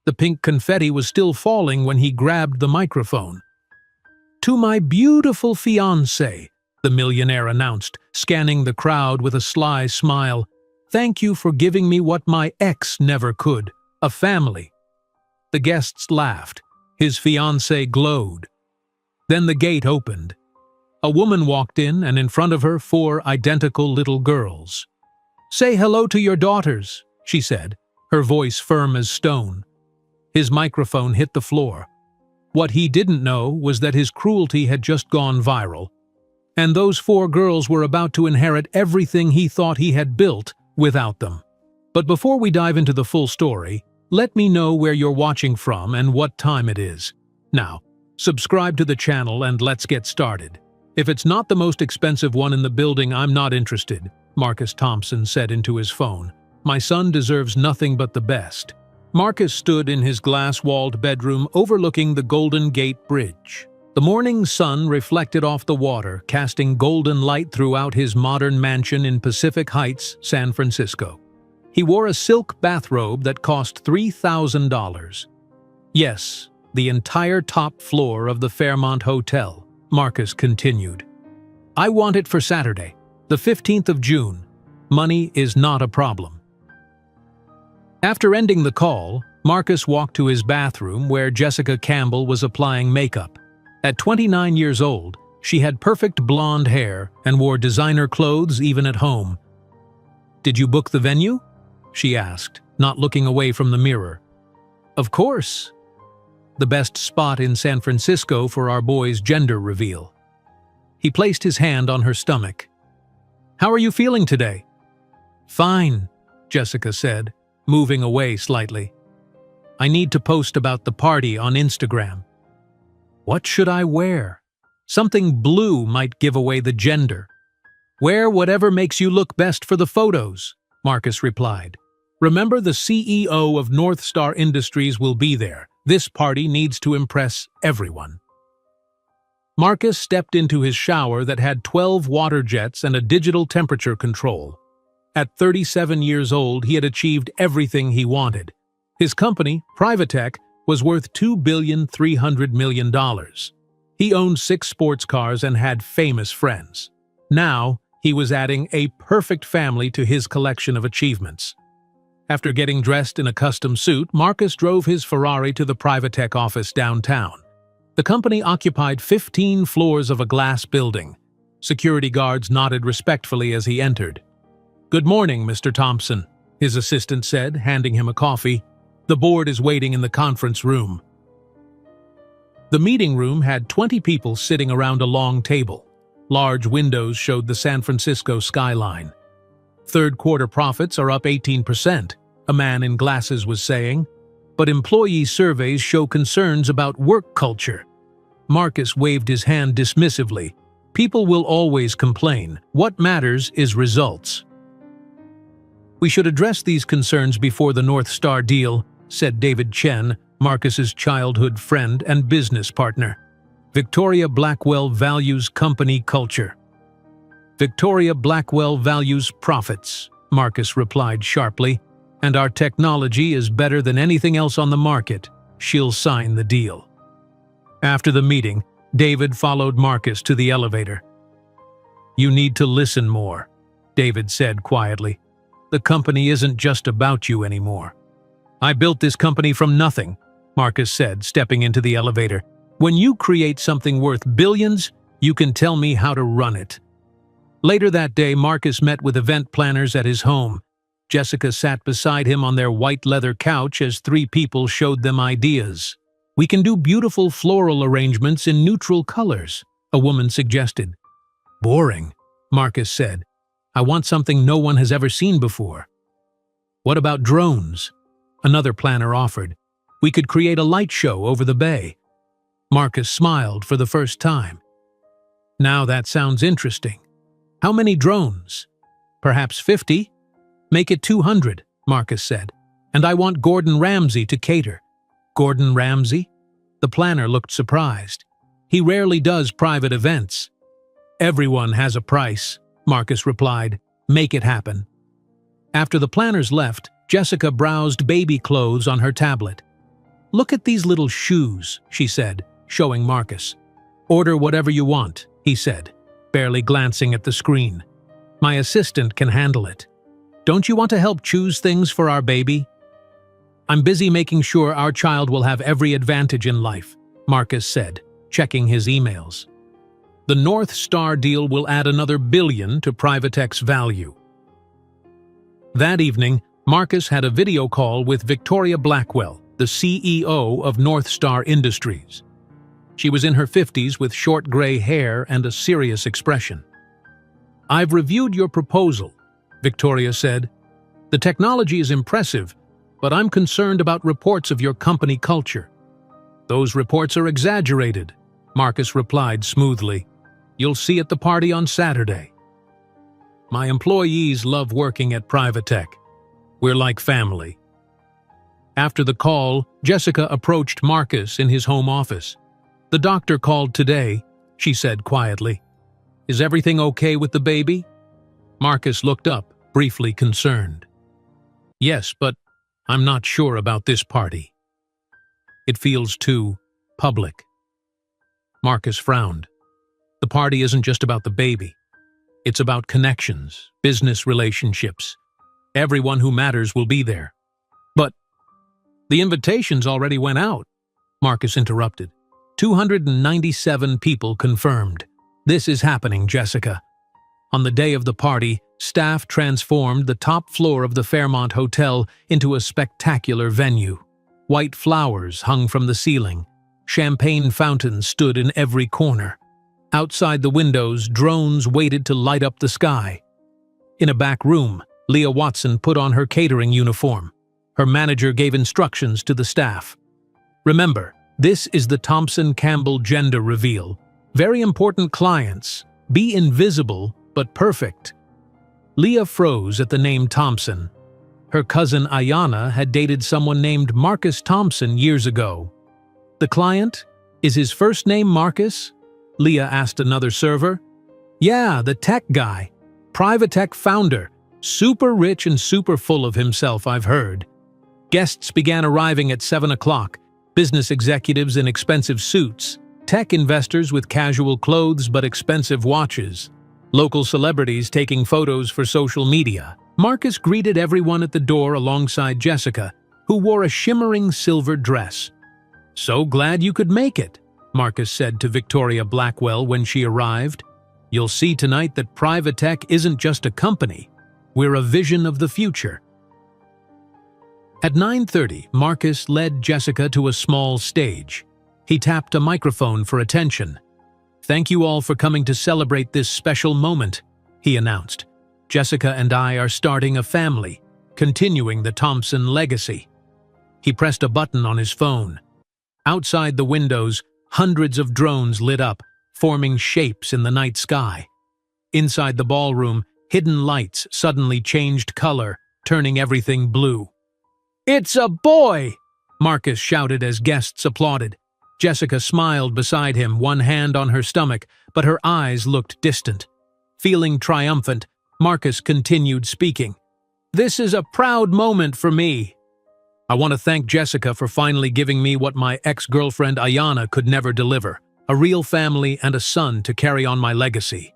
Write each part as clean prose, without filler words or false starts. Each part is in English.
The pink confetti was still falling when he grabbed the microphone. "To my beautiful fiancée," the millionaire announced, scanning the crowd with a sly smile. "Thank you for giving me what my ex never could, a family." The guests laughed. His fiancée glowed. Then the gate opened. A woman walked in, and in front of her 4 identical little girls. "Say hello to your daughters," she said, her voice firm as stone. His microphone hit the floor. What he didn't know was that his cruelty had just gone viral, and those 4 girls were about to inherit everything he thought he had built without them. But before we dive into the full story, let me know where you're watching from and what time it is. Now, subscribe to the channel and let's get started. "If it's not the most expensive one in the building, I'm not interested," Marcus Thompson said into his phone. "My son deserves nothing but the best." Marcus stood in his glass-walled bedroom overlooking the Golden Gate Bridge. The morning sun reflected off the water, casting golden light throughout his modern mansion in Pacific Heights, San Francisco. He wore a silk bathrobe that cost $3,000. Yes, the entire top floor of the Fairmont Hotel, Marcus continued. "I want it for Saturday, the 15th of June. Money is not a problem." After ending the call, Marcus walked to his bathroom where Jessica Campbell was applying makeup. At 29 years old, she had perfect blonde hair and wore designer clothes even at home. "Did you book the venue?" she asked, not looking away from the mirror. "Of course. The best spot in San Francisco for our boy's gender reveal." He placed his hand on her stomach. "How are you feeling today?" "Fine," Jessica said, moving away slightly. "I need to post about the party on Instagram." "What should I wear?" "Something blue might give away the gender." "Wear whatever makes you look best for the photos," Marcus replied. "Remember, the CEO of North Star Industries will be there. This party needs to impress everyone." Marcus stepped into his shower that had 12 water jets and a digital temperature control. At 37 years old, he had achieved everything he wanted. His company, Privatech, was worth $2.3 billion. He owned 6 sports cars and had famous friends. Now, he was adding a perfect family to his collection of achievements. After getting dressed in a custom suit, Marcus drove his Ferrari to the Privatech office downtown. The company occupied 15 floors of a glass building. Security guards nodded respectfully as he entered. "Good morning, Mr. Thompson," his assistant said, handing him a coffee. "The board is waiting in the conference room." The meeting room had 20 people sitting around a long table. Large windows showed the San Francisco skyline. "Third-quarter profits are up 18%, a man in glasses was saying. "But employee surveys show concerns about work culture." Marcus waved his hand dismissively. "People will always complain. What matters is results." "We should address these concerns before the North Star deal," said David Chen, Marcus's childhood friend and business partner. "Victoria Blackwell values company culture." "Victoria Blackwell values profits," Marcus replied sharply. "And our technology is better than anything else on the market. She'll sign the deal." After the meeting, David followed Marcus to the elevator. "You need to listen more," David said quietly. "The company isn't just about you anymore." "I built this company from nothing," Marcus said, stepping into the elevator. "When you create something worth billions, you can tell me how to run it." Later that day, Marcus met with event planners at his home. Jessica sat beside him on their white leather couch as 3 people showed them ideas. "We can do beautiful floral arrangements in neutral colors," a woman suggested. "Boring," Marcus said. "I want something no one has ever seen before." "What about drones?" another planner offered. "We could create a light show over the bay." Marcus smiled for the first time. "Now that sounds interesting. How many drones?" "Perhaps 50? "Make it 200, Marcus said. "And I want Gordon Ramsay to cater." "Gordon Ramsay?" The planner looked surprised. "He rarely does private events." "Everyone has a price," Marcus replied. "Make it happen." After the planners left, Jessica browsed baby clothes on her tablet. "Look at these little shoes," she said, showing Marcus. "Order whatever you want," he said, barely glancing at the screen. "My assistant can handle it. Don't you want to help choose things for our baby?" "I'm busy making sure our child will have every advantage in life," Marcus said, checking his emails. The North Star deal will add another $1 billion to Privatech's value. That evening, Marcus had a video call with Victoria Blackwell, the CEO of North Star Industries. She was in her 50s with short gray hair and a serious expression. "I've reviewed your proposal," Victoria said. "The technology is impressive, but I'm concerned about reports of your company culture." "Those reports are exaggerated," Marcus replied smoothly. "You'll see at the party on Saturday. My employees love working at Privatech. We're like family." After the call, Jessica approached Marcus in his home office. "The doctor called today," she said quietly. "Is everything okay with the baby?" Marcus looked up, briefly concerned. "Yes, but I'm not sure about this party. It feels too public." Marcus frowned. "The party isn't just about the baby. It's about connections, business relationships. Everyone who matters will be there." "But the invitations already went out," Marcus interrupted. 297 people confirmed. "This is happening, Jessica." On the day of the party, staff transformed the top floor of the Fairmont Hotel into a spectacular venue. White flowers hung from the ceiling. Champagne fountains stood in every corner. Outside the windows, drones waited to light up the sky. In a back room, Leah Watson put on her catering uniform. Her manager gave instructions to the staff. "Remember, this is the Thompson-Campbell gender reveal. Very important clients. Be invisible, but perfect." Leah froze at the name Thompson. Her cousin Ayanna had dated someone named Marcus Thompson years ago. "The client? Is his first name Marcus?" Leah asked another server. "Yeah, the tech guy. Privatech founder. Super rich and super full of himself, I've heard." Guests began arriving at 7 o'clock. Business executives in expensive suits. Tech investors with casual clothes but expensive watches. Local celebrities taking photos for social media. Marcus greeted everyone at the door alongside Jessica, who wore a shimmering silver dress. "So glad you could make it," Marcus said to Victoria Blackwell when she arrived. "You'll see tonight that Privatech isn't just a company. We're a vision of the future." At 9:30, Marcus led Jessica to a small stage. He tapped a microphone for attention. "Thank you all for coming to celebrate this special moment," he announced. "Jessica and I are starting a family, continuing the Thompson legacy." He pressed a button on his phone. Outside the windows, hundreds of drones lit up, forming shapes in the night sky. Inside the ballroom, hidden lights suddenly changed color, turning everything blue. "It's a boy!" Marcus shouted as guests applauded. Jessica smiled beside him, one hand on her stomach, but her eyes looked distant. Feeling triumphant, Marcus continued speaking. "This is a proud moment for me. I want to thank Jessica for finally giving me what my ex-girlfriend Ayanna could never deliver, a real family and a son to carry on my legacy."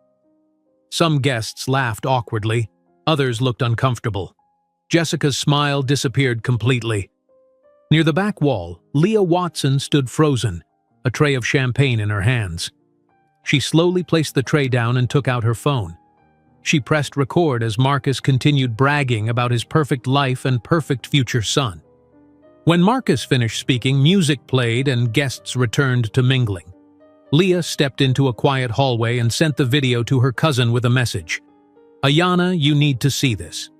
Some guests laughed awkwardly, others looked uncomfortable. Jessica's smile disappeared completely. Near the back wall, Leah Watson stood frozen, a tray of champagne in her hands. She slowly placed the tray down and took out her phone. She pressed record as Marcus continued bragging about his perfect life and perfect future son. When Marcus finished speaking, music played and guests returned to mingling. Leah stepped into a quiet hallway and sent the video to her cousin with a message. "Ayanna, you need to see this."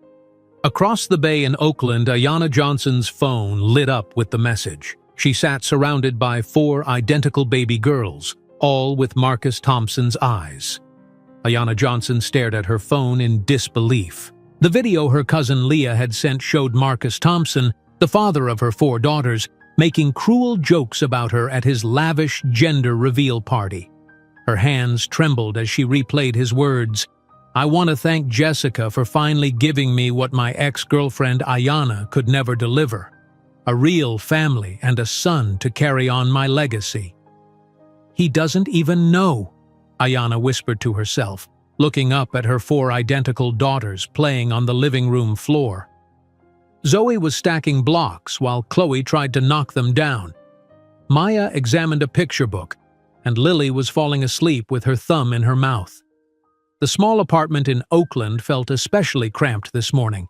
Across the bay in Oakland, Ayanna Johnson's phone lit up with the message. She sat surrounded by 4 identical baby girls, all with Marcus Thompson's eyes. Ayanna Johnson stared at her phone in disbelief. The video her cousin Leah had sent showed Marcus Thompson, the father of her 4 daughters, making cruel jokes about her at his lavish gender reveal party. Her hands trembled as she replayed his words. "I want to thank Jessica for finally giving me what my ex-girlfriend Ayanna could never deliver, a real family and a son to carry on my legacy." "He doesn't even know," Ayanna whispered to herself, looking up at her 4 identical daughters playing on the living room floor. Zoe was stacking blocks while Chloe tried to knock them down. Maya examined a picture book, and Lily was falling asleep with her thumb in her mouth. The small apartment in Oakland felt especially cramped this morning.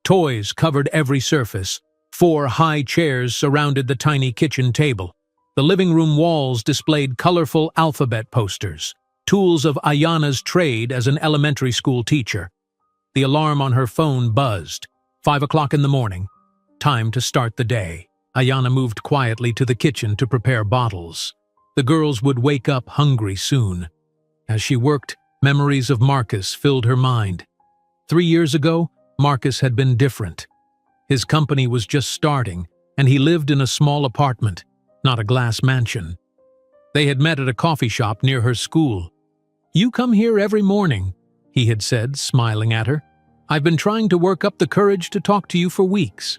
Toys covered every surface. 4 high chairs surrounded the tiny kitchen table. The living room walls displayed colorful alphabet posters, tools of Ayanna's trade as an elementary school teacher. The alarm on her phone buzzed. 5 o'clock in the morning. Time to start the day. Ayanna moved quietly to the kitchen to prepare bottles. The girls would wake up hungry soon. As she worked, memories of Marcus filled her mind. 3 years ago, Marcus had been different. His company was just starting, and he lived in a small apartment, not a glass mansion. They had met at a coffee shop near her school. "You come here every morning," he had said, smiling at her. "I've been trying to work up the courage to talk to you for weeks."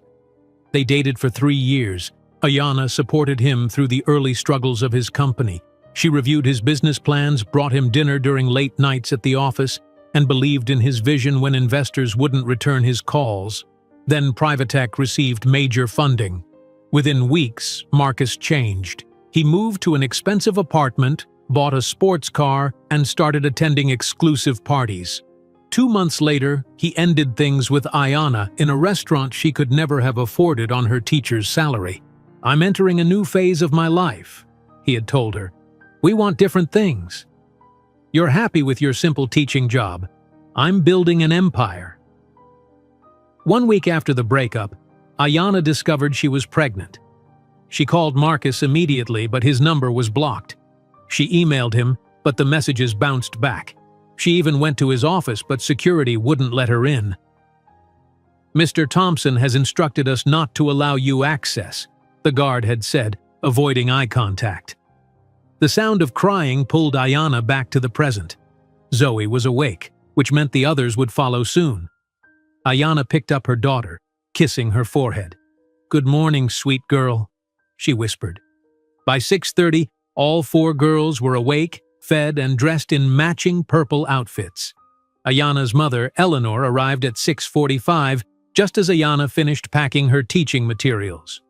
They dated for 3 years. Ayanna supported him through the early struggles of his company. She reviewed his business plans, brought him dinner during late nights at the office, and believed in his vision when investors wouldn't return his calls. Then Privatech received major funding. Within weeks, Marcus changed. He moved to an expensive apartment, bought a sports car, and started attending exclusive parties. 2 months later, he ended things with Ayanna in a restaurant she could never have afforded on her teacher's salary. "I'm entering a new phase of my life," he had told her. "We want different things. You're happy with your simple teaching job. I'm building an empire." 1 week after the breakup, Ayanna discovered she was pregnant. She called Marcus immediately, but his number was blocked. She emailed him, but the messages bounced back. She even went to his office, but security wouldn't let her in. "Mr. Thompson has instructed us not to allow you access," the guard had said, avoiding eye contact. The sound of crying pulled Ayanna back to the present. Zoe was awake, which meant the others would follow soon. Ayanna picked up her daughter, kissing her forehead. "Good morning, sweet girl," she whispered. By 6:30, all 4 girls were awake, fed, and dressed in matching purple outfits. Ayanna's mother, Eleanor, arrived at 6:45, just as Ayanna finished packing her teaching materials.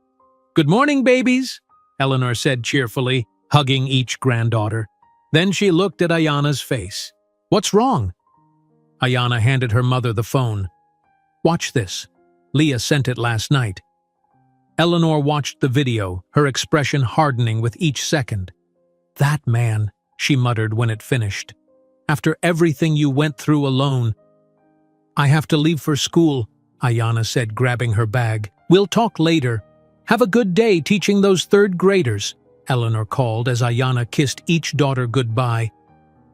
"Good morning, babies," Eleanor said cheerfully, hugging each granddaughter. Then she looked at Ayanna's face. "What's wrong?" Ayanna handed her mother the phone. "Watch this. Leah sent it last night." Eleanor watched the video, her expression hardening with each second. "That man," she muttered when it finished. "After everything you went through alone." "I have to leave for school," Ayanna said, grabbing her bag. "We'll talk later. Have a good day teaching those 3rd graders," Eleanor called as Ayanna kissed each daughter goodbye.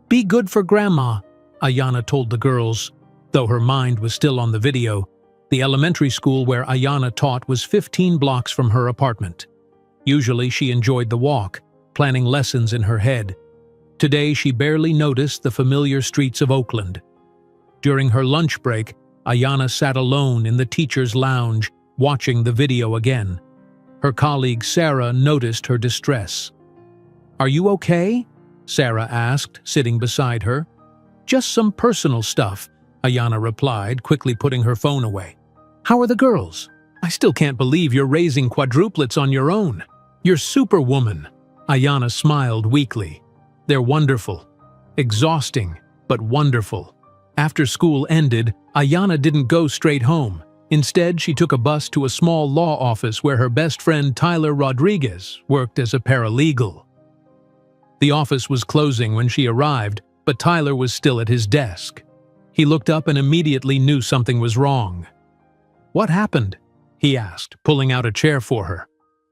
"Be good for Grandma," Ayanna told the girls. Though her mind was still on the video, the elementary school where Ayanna taught was 15 blocks from her apartment. Usually she enjoyed the walk, planning lessons in her head. Today she barely noticed the familiar streets of Oakland. During her lunch break, Ayanna sat alone in the teacher's lounge, watching the video again. Her colleague Sarah noticed her distress. "Are you okay?" Sarah asked, sitting beside her. "Just some personal stuff," Ayanna replied, quickly putting her phone away. "How are the girls? I still can't believe you're raising quadruplets on your own. You're superwoman." Ayanna smiled weakly. "They're wonderful. Exhausting, but wonderful." After school ended, Ayanna didn't go straight home. Instead, she took a bus to a small law office where her best friend Tyler Rodriguez worked as a paralegal. The office was closing when she arrived, but Tyler was still at his desk. He looked up and immediately knew something was wrong. "What happened?" he asked, pulling out a chair for her.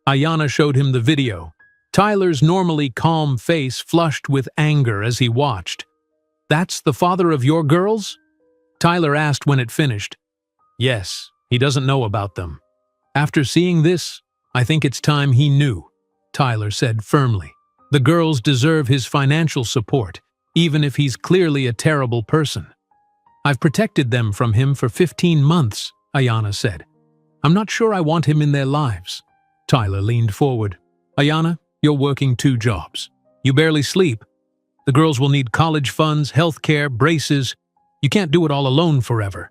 Ayanna showed him the video. Tyler's normally calm face flushed with anger as he watched. "That's the father of your girls?" Tyler asked when it finished. "Yes, he doesn't know about them." "After seeing this, I think it's time he knew," Tyler said firmly. "The girls deserve his financial support, even if he's clearly a terrible person." "I've protected them from him for 15 months, Ayanna said. I'm not sure I want him in their lives. Tyler leaned forward. Ayanna, you're working 2 jobs. You barely sleep. The girls will need college funds, health care, braces. You can't do it all alone forever.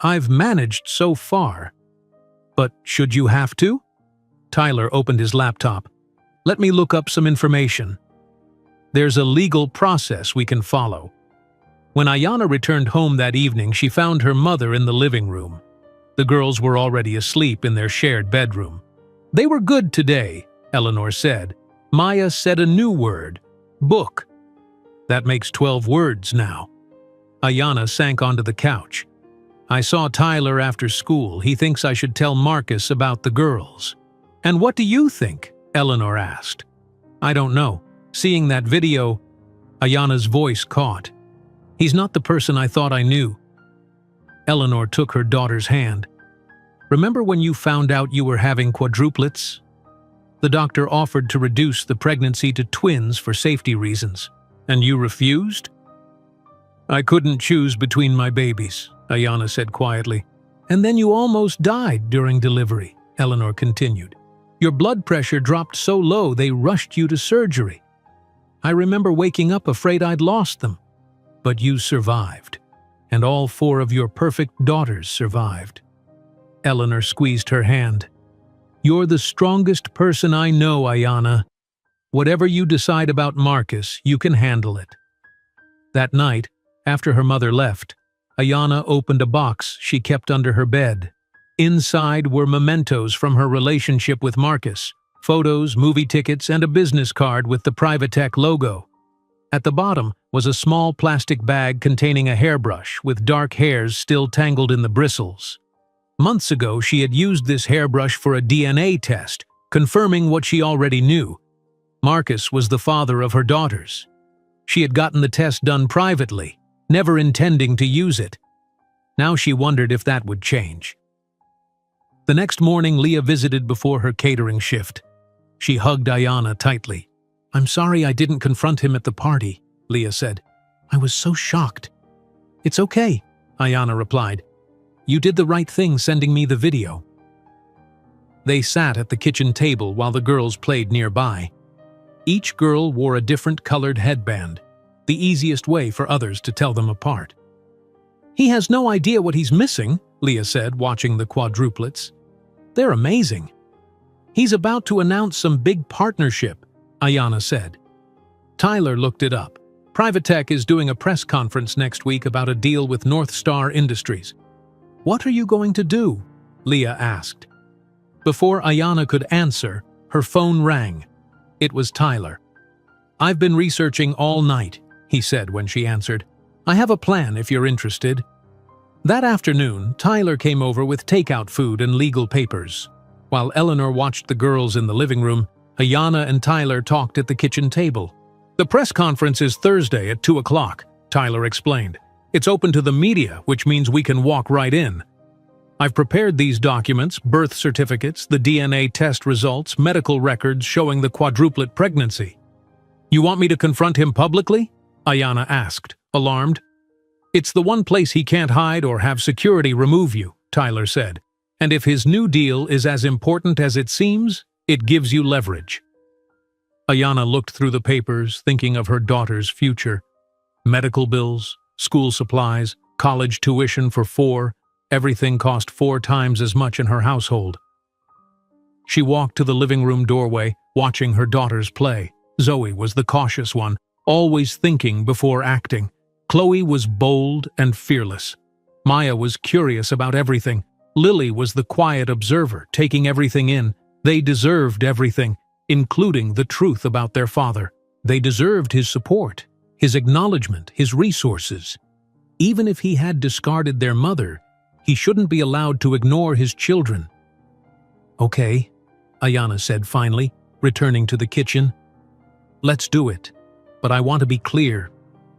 I've managed so far. But should you have to? Tyler opened his laptop. Let me look up some information. There's a legal process we can follow. When Ayanna returned home that evening, she found her mother in the living room. The girls were already asleep in their shared bedroom. They were good today, Eleanor said. Maya said a new word, book. That makes 12 words now. Ayanna sank onto the couch. I saw Tyler after school. He thinks I should tell Marcus about the girls. And what do you think? Eleanor asked. I don't know. Seeing that video, Ayanna's voice caught. He's not the person I thought I knew. Eleanor took her daughter's hand. Remember when you found out you were having quadruplets? The doctor offered to reduce the pregnancy to twins for safety reasons. And you refused? I couldn't choose between my babies, Ayanna said quietly. And then you almost died during delivery, Eleanor continued. Your blood pressure dropped so low they rushed you to surgery. I remember waking up afraid I'd lost them. But you survived. And all 4 of your perfect daughters survived. Eleanor squeezed her hand. You're the strongest person I know, Ayanna. Whatever you decide about Marcus, you can handle it. That night, after her mother left, Ayanna opened a box she kept under her bed. Inside were mementos from her relationship with Marcus, photos, movie tickets, and a business card with the Privatech logo. At the bottom was a small plastic bag containing a hairbrush with dark hairs still tangled in the bristles. Months ago, she had used this hairbrush for a DNA test, confirming what she already knew. Marcus was the father of her daughters. She had gotten the test done privately, never intending to use it. Now she wondered if that would change. The next morning, Leah visited before her catering shift. She hugged Ayanna tightly. I'm sorry I didn't confront him at the party, Leah said. I was so shocked. It's okay, Ayanna replied. You did the right thing sending me the video. They sat at the kitchen table while the girls played nearby. Each girl wore a different colored headband, the easiest way for others to tell them apart. He has no idea what he's missing, Leah said, watching the quadruplets. They're amazing. He's about to announce some big partnership, Ayanna said. Tyler looked it up. Privatech is doing a press conference next week about a deal with North Star Industries. What are you going to do? Leah asked. Before Ayanna could answer, her phone rang. It was Tyler. I've been researching all night, he said when she answered. I have a plan if you're interested. That afternoon, Tyler came over with takeout food and legal papers. While Eleanor watched the girls in the living room, Ayanna and Tyler talked at the kitchen table. The press conference is Thursday at 2 o'clock, Tyler explained. It's open to the media, which means we can walk right in. I've prepared these documents, birth certificates, the DNA test results, medical records showing the quadruplet pregnancy. You want me to confront him publicly? Ayanna asked, alarmed. It's the one place he can't hide or have security remove you, Tyler said. And if his new deal is as important as it seems, it gives you leverage. Ayanna looked through the papers, thinking of her daughter's future. Medical bills, school supplies, college tuition for 4, everything cost 4 times as much in her household. She walked to the living room doorway, watching her daughters play. Zoe was the cautious one, always thinking before acting. Chloe was bold and fearless. Maya was curious about everything. Lily was the quiet observer, taking everything in. They deserved everything, including the truth about their father. They deserved his support, his acknowledgement, his resources. Even if he had discarded their mother, he shouldn't be allowed to ignore his children. Okay, Ayanna said finally, returning to the kitchen. Let's do it. But I want to be clear.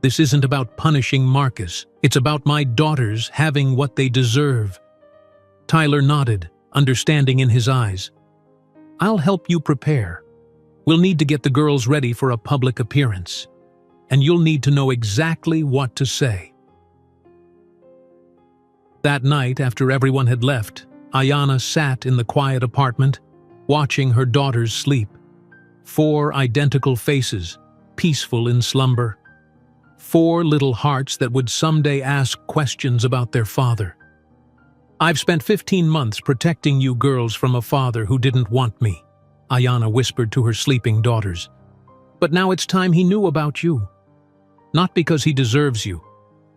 This isn't about punishing Marcus. It's about my daughters having what they deserve. Tyler nodded, understanding in his eyes. I'll help you prepare. We'll need to get the girls ready for a public appearance. And you'll need to know exactly what to say. That night, after everyone had left, Ayanna sat in the quiet apartment, watching her daughters sleep. 4 identical faces, peaceful in slumber. 4 little hearts that would someday ask questions about their father. "I've spent 15 months protecting you girls from a father who didn't want me," Ayanna whispered to her sleeping daughters. "But now it's time he knew about you. Not because he deserves you,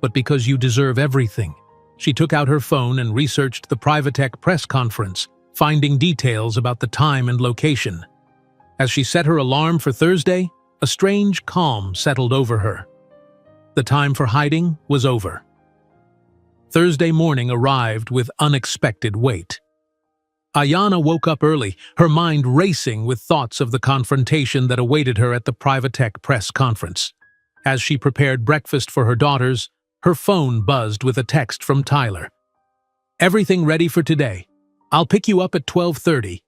but because you deserve everything." She took out her phone and researched the Privatech press conference, finding details about the time and location. As she set her alarm for Thursday, a strange calm settled over her. The time for hiding was over. Thursday morning arrived with unexpected weight. Ayanna woke up early, her mind racing with thoughts of the confrontation that awaited her at the Privatech press conference. As she prepared breakfast for her daughters, her phone buzzed with a text from Tyler. "Everything ready for today. I'll pick you up at 12:30.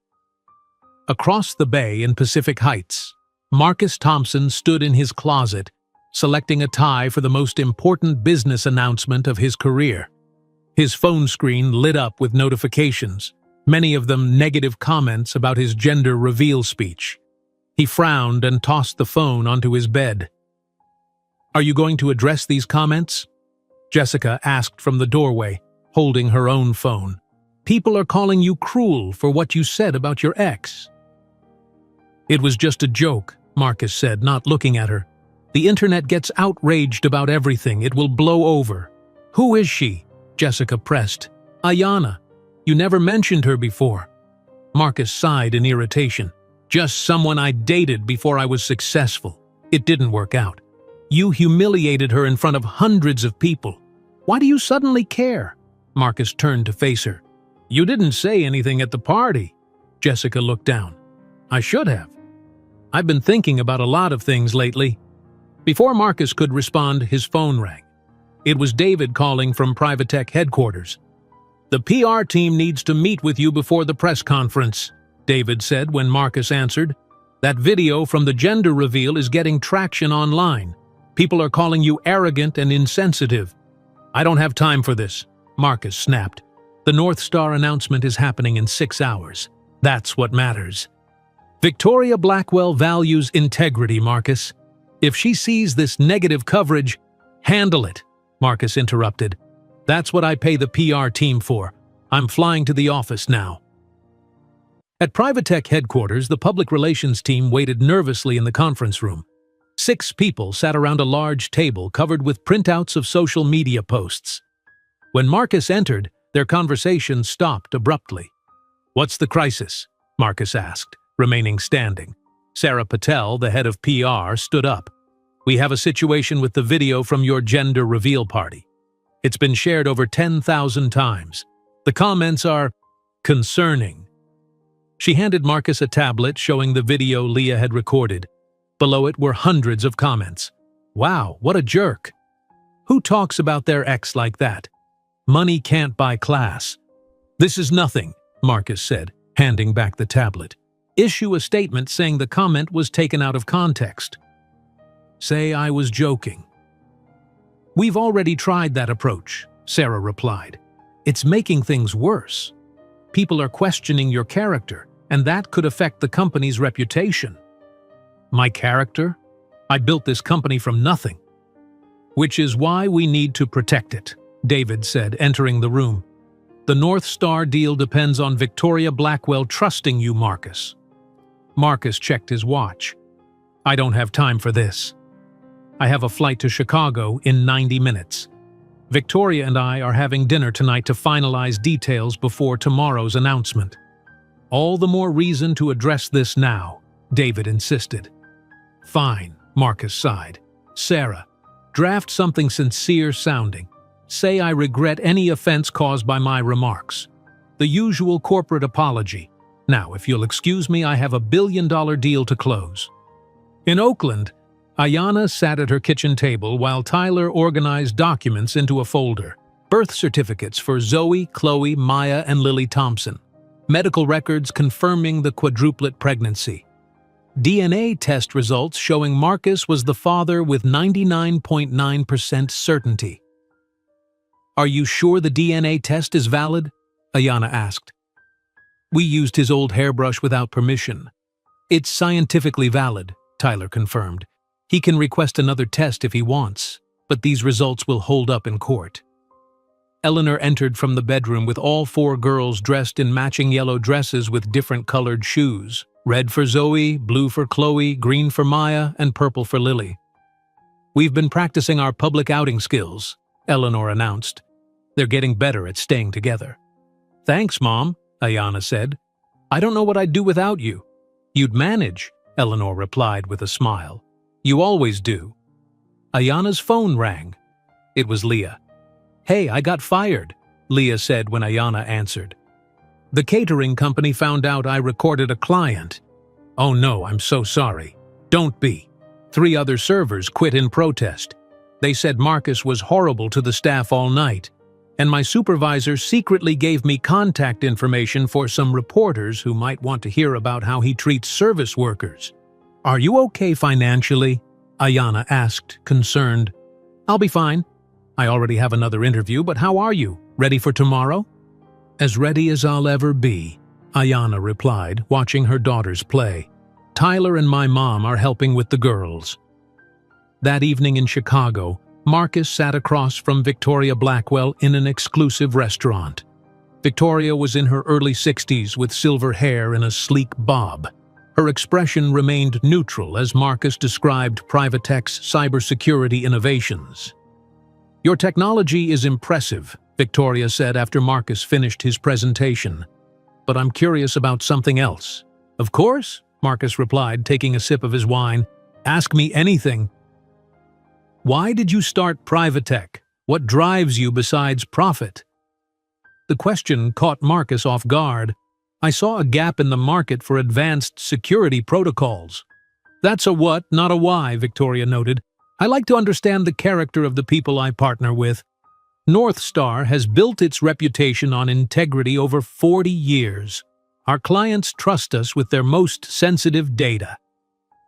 Across the bay in Pacific Heights, Marcus Thompson stood in his closet, selecting a tie for the most important business announcement of his career. His phone screen lit up with notifications, many of them negative comments about his gender reveal speech. He frowned and tossed the phone onto his bed. "Are you going to address these comments?" Jessica asked from the doorway, holding her own phone. "People are calling you cruel for what you said about your ex." "It was just a joke," Marcus said, not looking at her. "The internet gets outraged about everything. It will blow over." "Who is she?" Jessica pressed. "Ayanna. You never mentioned her before." Marcus sighed in irritation. "Just someone I dated before I was successful. It didn't work out. You humiliated her in front of hundreds of people. Why do you suddenly care?" Marcus turned to face her. "You didn't say anything at the party." Jessica looked down. "I should have. I've been thinking about a lot of things lately." Before Marcus could respond, his phone rang. It was David calling from Privatech headquarters. "The PR team needs to meet with you before the press conference," David said when Marcus answered. "That video from the gender reveal is getting traction online. People are calling you arrogant and insensitive." "I don't have time for this," Marcus snapped. "The North Star announcement is happening in 6 hours. That's what matters." "Victoria Blackwell values integrity, Marcus. If she sees this negative coverage, handle it," Marcus interrupted. "That's what I pay the PR team for. I'm flying to the office now." At Privatech headquarters, the public relations team waited nervously in the conference room. 6 people sat around a large table covered with printouts of social media posts. When Marcus entered, their conversation stopped abruptly. "What's the crisis?" Marcus asked, remaining standing. Sarah Patel, the head of PR, stood up. "We have a situation with the video from your gender reveal party. It's been shared over 10,000 times. The comments are concerning." She handed Marcus a tablet showing the video Leah had recorded. Below it were hundreds of comments. "Wow, what a jerk. Who talks about their ex like that? Money can't buy class." "This is nothing," Marcus said, handing back the tablet. "Issue a statement saying the comment was taken out of context. Say I was joking." "We've already tried that approach," Sarah replied. "It's making things worse. People are questioning your character, and that could affect the company's reputation." "My character? I built this company from nothing." "Which is why we need to protect it," David said, entering the room. "The North Star deal depends on Victoria Blackwell trusting you, Marcus." Marcus checked his watch. "I don't have time for this. I have a flight to Chicago in 90 minutes. Victoria and I are having dinner tonight to finalize details before tomorrow's announcement." "All the more reason to address this now," David insisted. "Fine," Marcus sighed. "Sarah, draft something sincere-sounding. Say I regret any offense caused by my remarks. The usual corporate apology. Now, if you'll excuse me, I have a $1 billion deal to close." In Oakland, Ayanna sat at her kitchen table while Tyler organized documents into a folder. Birth certificates for Zoe, Chloe, Maya, and Lily Thompson. Medical records confirming the quadruplet pregnancy. DNA test results showing Marcus was the father with 99.9% certainty. "Are you sure the DNA test is valid?" Ayanna asked. We used his old hairbrush without permission. It's scientifically valid, Tyler confirmed. He can request another test if he wants, but these results will hold up in court. Eleanor entered from the bedroom with all 4 girls dressed in matching yellow dresses with different colored shoes. Red for Zoe, blue for Chloe, green for Maya, and purple for Lily. We've been practicing our public outing skills, Eleanor announced. They're getting better at staying together. Thanks, Mom, Ayana said. I don't know what I'd do without you. You'd manage, Eleanor replied with a smile. You always do. Ayana's phone rang. It was Leah. Hey, I got fired, Leah said when Ayana answered. The catering company found out I recorded a client. Oh no, I'm so sorry. Don't be. 3 other servers quit in protest. They said Marcus was horrible to the staff all night, and my supervisor secretly gave me contact information for some reporters who might want to hear about how he treats service workers. Are you okay financially? Ayana asked, concerned. I'll be fine. I already have another interview, but how are you? Ready for tomorrow? As ready as I'll ever be, Ayana replied, watching her daughters play. Tyler and my mom are helping with the girls. That evening in Chicago, Marcus sat across from Victoria Blackwell in an exclusive restaurant. Victoria was in her early 60s with silver hair and a sleek bob. Her expression remained neutral as Marcus described Privatech's cybersecurity innovations. Your technology is impressive, Victoria said after Marcus finished his presentation. But I'm curious about something else. Of course, Marcus replied, taking a sip of his wine. Ask me anything. Why did you start Privatech? What drives you besides profit? The question caught Marcus off guard. I saw a gap in the market for advanced security protocols. That's a what, not a why, Victoria noted. I like to understand the character of the people I partner with. North Star has built its reputation on integrity over 40 years. Our clients trust us with their most sensitive data.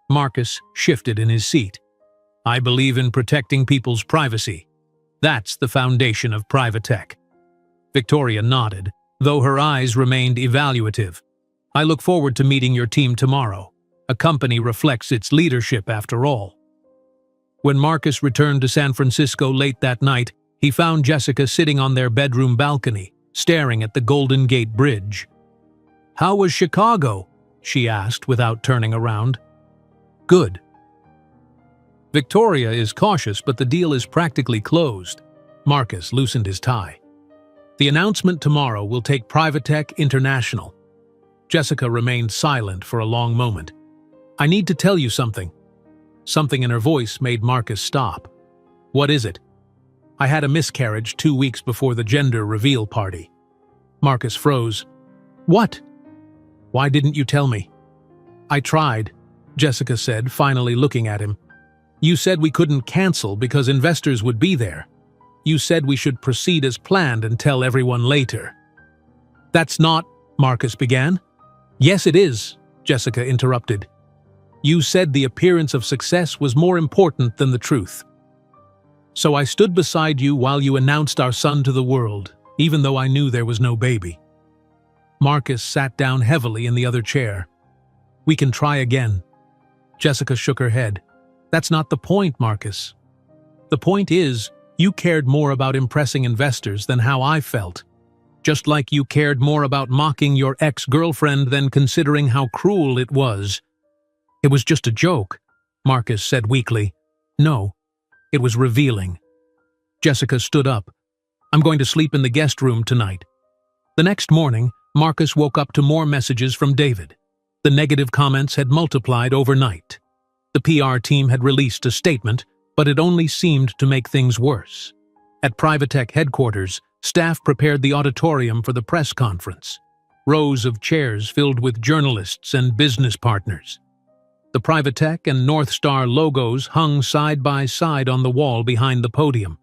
Marcus shifted in his seat. I believe in protecting people's privacy. That's the foundation of Privatech. Victoria nodded, though her eyes remained evaluative. I look forward to meeting your team tomorrow. A company reflects its leadership after all. When Marcus returned to San Francisco late that night, he found Jessica sitting on their bedroom balcony, staring at the Golden Gate Bridge. How was Chicago? She asked without turning around. Good. Victoria is cautious, but the deal is practically closed. Marcus loosened his tie. The announcement tomorrow will take Privatech international. Jessica remained silent for a long moment. I need to tell you something. Something in her voice made Marcus stop. What is it? I had a miscarriage 2 weeks before the gender reveal party. Marcus froze. What? Why didn't you tell me? I tried, Jessica said, finally looking at him. You said we couldn't cancel because investors would be there. You said we should proceed as planned and tell everyone later. That's not, Marcus began. Yes, it is, Jessica interrupted. You said the appearance of success was more important than the truth. So I stood beside you while you announced our son to the world, even though I knew there was no baby. Marcus sat down heavily in the other chair. We can try again. Jessica shook her head. That's not the point, Marcus. The point is, you cared more about impressing investors than how I felt. Just like you cared more about mocking your ex-girlfriend than considering how cruel it was. It was just a joke, Marcus said weakly. No, it was revealing. Jessica stood up. I'm going to sleep in the guest room tonight. The next morning, Marcus woke up to more messages from David. The negative comments had multiplied overnight. The PR team had released a statement, but it only seemed to make things worse. At Privatech headquarters, staff prepared the auditorium for the press conference. Rows of chairs filled with journalists and business partners. The Privatech and North Star logos hung side by side on the wall behind the podium.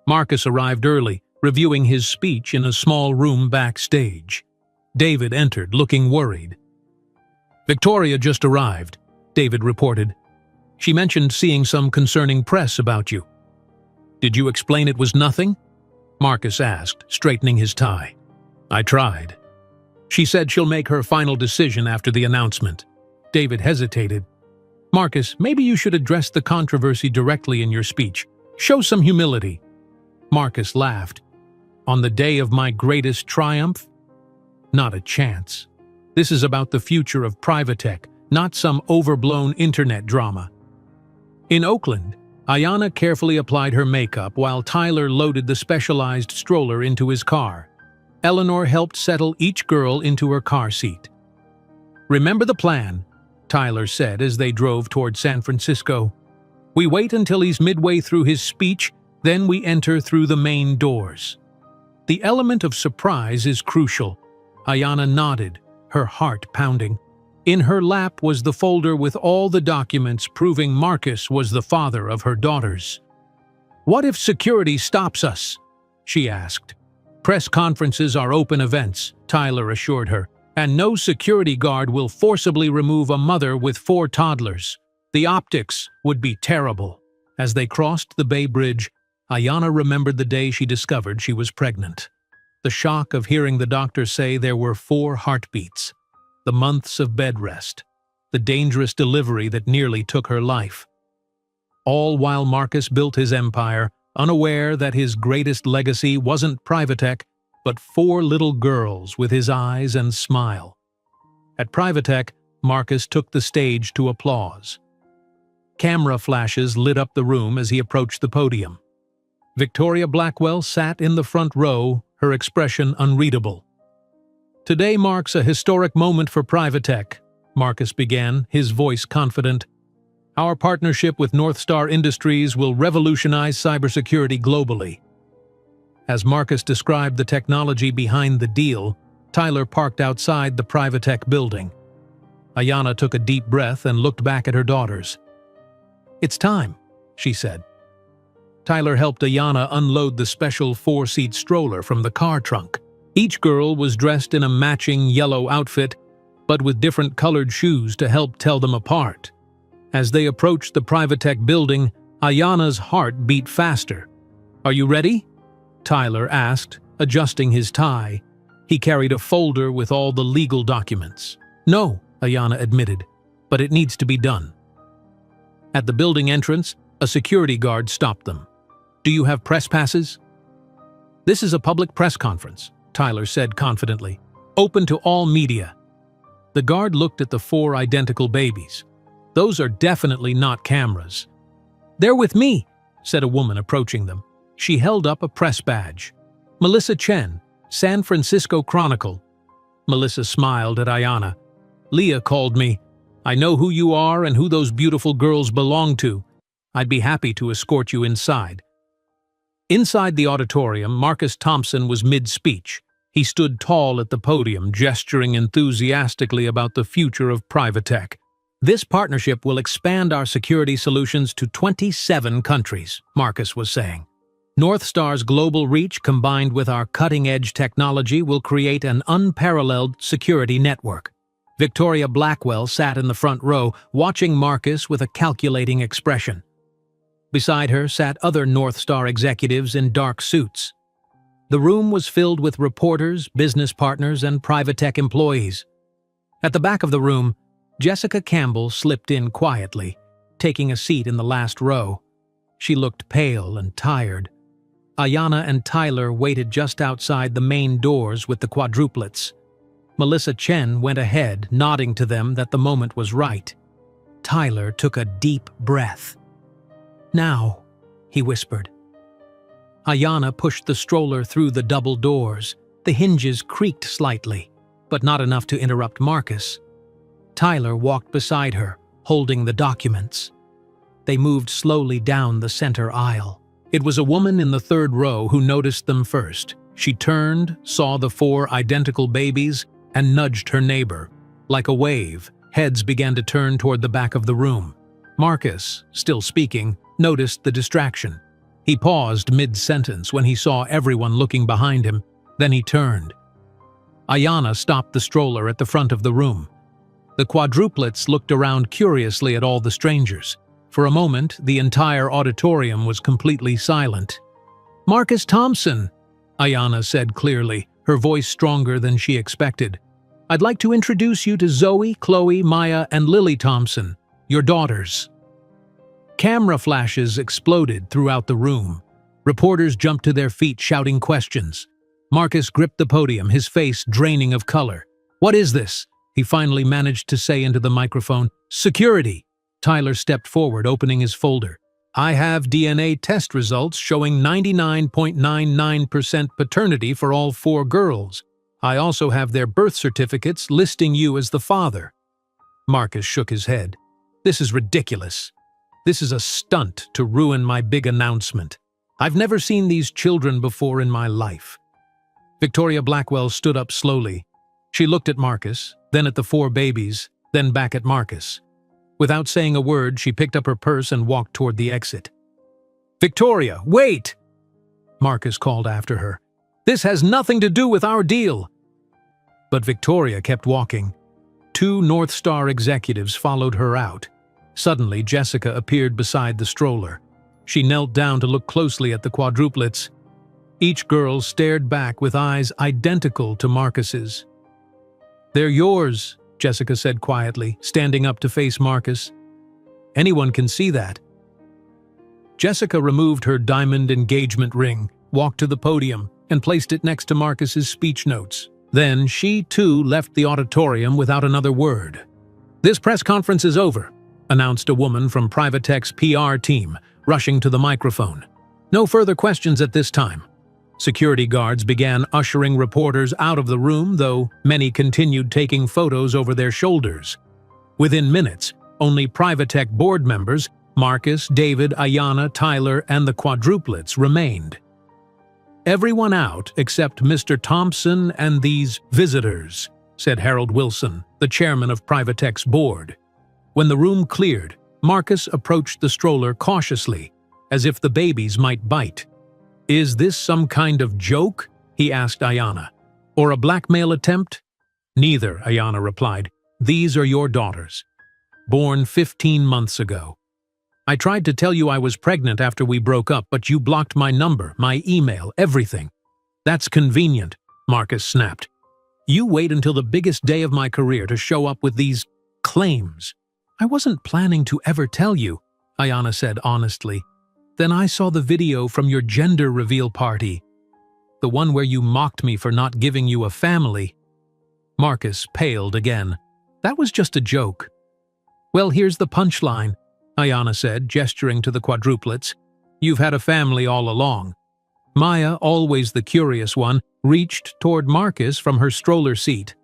Marcus arrived early, reviewing his speech in a small room backstage. David entered, looking worried. Victoria just arrived, David reported. She mentioned seeing some concerning press about you. Did you explain it was nothing? Marcus asked, straightening his tie. I tried. She said she'll make her final decision after the announcement. David hesitated. Marcus, maybe you should address the controversy directly in your speech. Show some humility. Marcus laughed. On the day of my greatest triumph? Not a chance. This is about the future of Privatech, not some overblown internet drama. In Oakland, Ayanna carefully applied her makeup while Tyler loaded the specialized stroller into his car. Eleanor helped settle each girl into her car seat. Remember the plan, Tyler said as they drove toward San Francisco. We wait until he's midway through his speech, then we enter through the main doors. The element of surprise is crucial. Ayanna nodded, her heart pounding. In her lap was the folder with all the documents proving Marcus was the father of her daughters. What if security stops us? She asked. Press conferences are open events, Tyler assured her, and no security guard will forcibly remove a mother with 4 toddlers. The optics would be terrible. As they crossed the Bay Bridge, Ayanna remembered the day she discovered she was pregnant. The shock of hearing the doctor say there were 4 heartbeats, the months of bed rest, the dangerous delivery that nearly took her life. All while Marcus built his empire, unaware that his greatest legacy wasn't Privatech, but 4 little girls with his eyes and smile. At Privatech, Marcus took the stage to applause. Camera flashes lit up the room as he approached the podium. Victoria Blackwell sat in the front row, her expression unreadable. Today marks a historic moment for Privatech, Marcus began, his voice confident. Our partnership with North Star Industries will revolutionize cybersecurity globally. As Marcus described the technology behind the deal, Tyler parked outside the Privatech building. Ayanna took a deep breath and looked back at her daughters. It's time, she said. Tyler helped Ayanna unload the special 4-seat stroller from the car trunk. Each girl was dressed in a matching yellow outfit, but with different colored shoes to help tell them apart. As they approached the Privatech building, Ayanna's heart beat faster. Are you ready? Tyler asked, adjusting his tie. He carried a folder with all the legal documents. No, Ayanna admitted, but it needs to be done. At the building entrance, a security guard stopped them. Do you have press passes? This is a public press conference, Tyler said confidently. Open to all media. The guard looked at the 4 identical babies. Those are definitely not cameras. They're with me, said a woman approaching them. She held up a press badge. Melissa Chen, San Francisco Chronicle. Melissa smiled at Ayanna. Leah called me. I know who you are and who those beautiful girls belong to. I'd be happy to escort you inside. Inside the auditorium, Marcus Thompson was mid-speech. He stood tall at the podium, gesturing enthusiastically about the future of Privatech. This partnership will expand our security solutions to 27 countries, Marcus was saying. North Star's global reach combined with our cutting-edge technology will create an unparalleled security network. Victoria Blackwell sat in the front row, watching Marcus with a calculating expression. Beside her sat other North Star executives in dark suits. The room was filled with reporters, business partners, and Privatech employees. At the back of the room, Jessica Campbell slipped in quietly, taking a seat in the last row. She looked pale and tired. Ayanna and Tyler waited just outside the main doors with the Quadruplets. Melissa Chen went ahead, nodding to them that the moment was right. Tyler took a deep breath. Now, he whispered. Ayanna pushed the stroller through the double doors. The hinges creaked slightly, but not enough to interrupt Marcus. Tyler walked beside her, holding the documents. They moved slowly down the center aisle. It was a woman in the third row who noticed them first. She turned, saw the 4 identical babies, and nudged her neighbor. Like a wave, heads began to turn toward the back of the room. Marcus, still speaking, noticed the distraction. He paused mid-sentence when he saw everyone looking behind him. Then he turned. Ayanna stopped the stroller at the front of the room. The Quadruplets looked around curiously at all the strangers. For a moment, the entire auditorium was completely silent. Marcus Thompson, Ayanna said clearly, her voice stronger than she expected. I'd like to introduce you to Zoe, Chloe, Maya, and Lily Thompson, your daughters." Camera flashes exploded throughout the room. Reporters jumped to their feet shouting questions. Marcus gripped the podium, his face draining of color. "What is this?" he finally managed to say into the microphone. "Security!" Tyler stepped forward, opening his folder. "I have DNA test results showing 99.99% paternity for all 4 girls. I also have their birth certificates listing you as the father." Marcus shook his head. "This is ridiculous. This is a stunt to ruin my big announcement. I've never seen these children before in my life." Victoria Blackwell stood up slowly. She looked at Marcus, then at the 4 babies, then back at Marcus. Without saying a word, she picked up her purse and walked toward the exit. "Victoria, wait!" Marcus called after her. "This has nothing to do with our deal." But Victoria kept walking. 2 North Star executives followed her out. Suddenly, Jessica appeared beside the stroller. She knelt down to look closely at the quadruplets. Each girl stared back with eyes identical to Marcus's. "They're yours," Jessica said quietly, standing up to face Marcus. "Anyone can see that." Jessica removed her diamond engagement ring, walked to the podium, and placed it next to Marcus's speech notes. Then she, too, left the auditorium without another word. "This press conference is over," announced a woman from Privatech's PR team, rushing to the microphone. "No further questions at this time." Security guards began ushering reporters out of the room, though many continued taking photos over their shoulders. Within minutes, only Privatech board members, Marcus, David, Ayanna, Tyler, and the quadruplets remained. "Everyone out except Mr. Thompson and these visitors," said Harold Wilson, the chairman of Privatech's board. When the room cleared, Marcus approached the stroller cautiously, as if the babies might bite. "Is this some kind of joke?" he asked Ayanna. "Or a blackmail attempt?" "Neither," Ayanna replied. "These are your daughters. Born 15 months ago. I tried to tell you I was pregnant after we broke up, but you blocked my number, my email, everything." "That's convenient," Marcus snapped. "You wait until the biggest day of my career to show up with these claims." "I wasn't planning to ever tell you," Ayanna said honestly. "Then I saw the video from your gender reveal party. The one where you mocked me for not giving you a family." Marcus paled again. "That was just a joke." "Well, here's the punchline," Ayanna said, gesturing to the quadruplets. "You've had a family all along." Maya, always the curious one, reached toward Marcus from her stroller seat.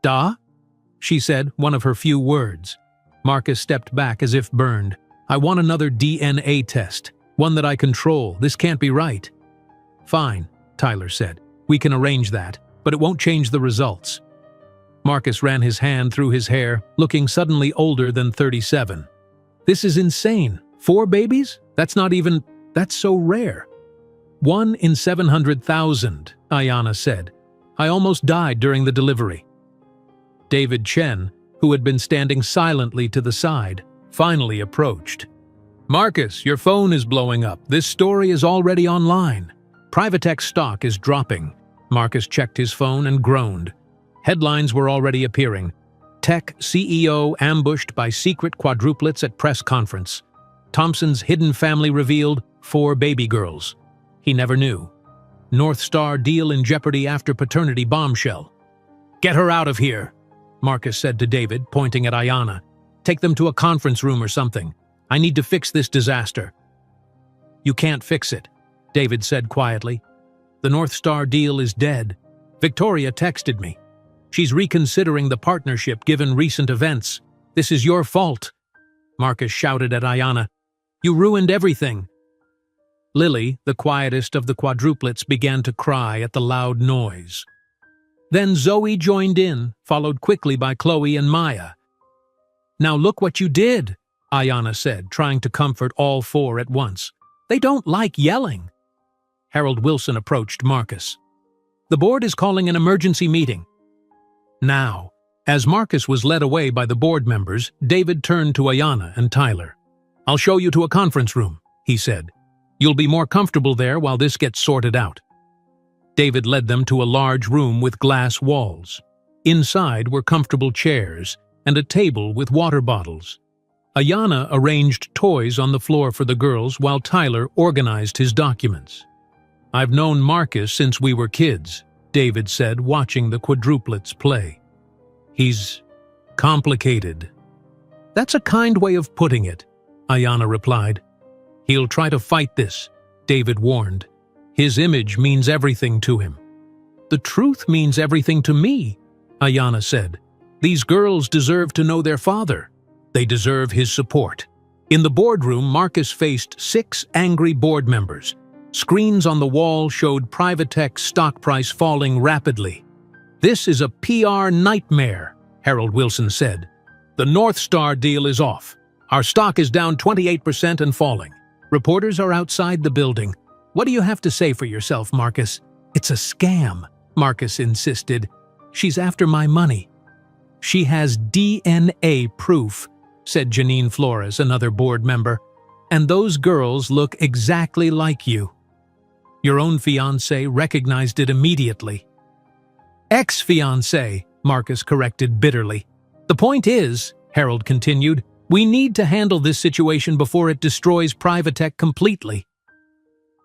"Da?" she said, one of her few words. Marcus stepped back as if burned. "I want another DNA test, one that I control. This can't be right." "Fine," Tyler said. "We can arrange that, but it won't change the results." Marcus ran his hand through his hair, looking suddenly older than 37. "This is insane. 4 babies? That's so rare." "1 in 700,000, Ayanna said. "I almost died during the delivery." David Chen, who had been standing silently to the side, finally approached. "Marcus, your phone is blowing up. This story is already online. Privatech stock is dropping." Marcus checked his phone and groaned. Headlines were already appearing. Tech CEO ambushed by secret quadruplets at press conference. Thompson's hidden family revealed, 4 baby girls. He never knew. North Star deal in jeopardy after paternity bombshell. "Get her out of here," Marcus said to David, pointing at Ayanna. "Take them to a conference room or something. I need to fix this disaster." "You can't fix it," David said quietly. "The North Star deal is dead. Victoria texted me. She's reconsidering the partnership given recent events. This is your fault." Marcus shouted at Ayanna. "You ruined everything." Lily, the quietest of the quadruplets, began to cry at the loud noise. Then Zoe joined in, followed quickly by Chloe and Maya. "Now look what you did," Ayanna said, trying to comfort all 4 at once. "They don't like yelling." Harold Wilson approached Marcus. "The board is calling an emergency meeting." Now, as Marcus was led away by the board members, David turned to Ayanna and Tyler. "I'll show you to a conference room," he said. "You'll be more comfortable there while this gets sorted out." David led them to a large room with glass walls. Inside were comfortable chairs and a table with water bottles. Ayanna arranged toys on the floor for the girls while Tyler organized his documents. "I've known Marcus since we were kids," David said, watching the Quadruplets play. "He's complicated." "That's a kind way of putting it," Ayanna replied. "He'll try to fight this," David warned. "His image means everything to him." "The truth means everything to me," Ayanna said. "These girls deserve to know their father. They deserve his support." In the boardroom, Marcus faced 6 angry board members. Screens on the wall showed Privatech's stock price falling rapidly. "This is a PR nightmare," Harold Wilson said. "The North Star deal is off. Our stock is down 28% and falling. Reporters are outside the building. What do you have to say for yourself, Marcus?" "It's a scam," Marcus insisted. "She's after my money." "She has DNA proof," said Janine Flores, another board member. "And those girls look exactly like you." "Your own fiancé recognized it immediately." "Ex-fiancé," Marcus corrected bitterly. "The point is," Harold continued, "we need to handle this situation before it destroys Privatech completely."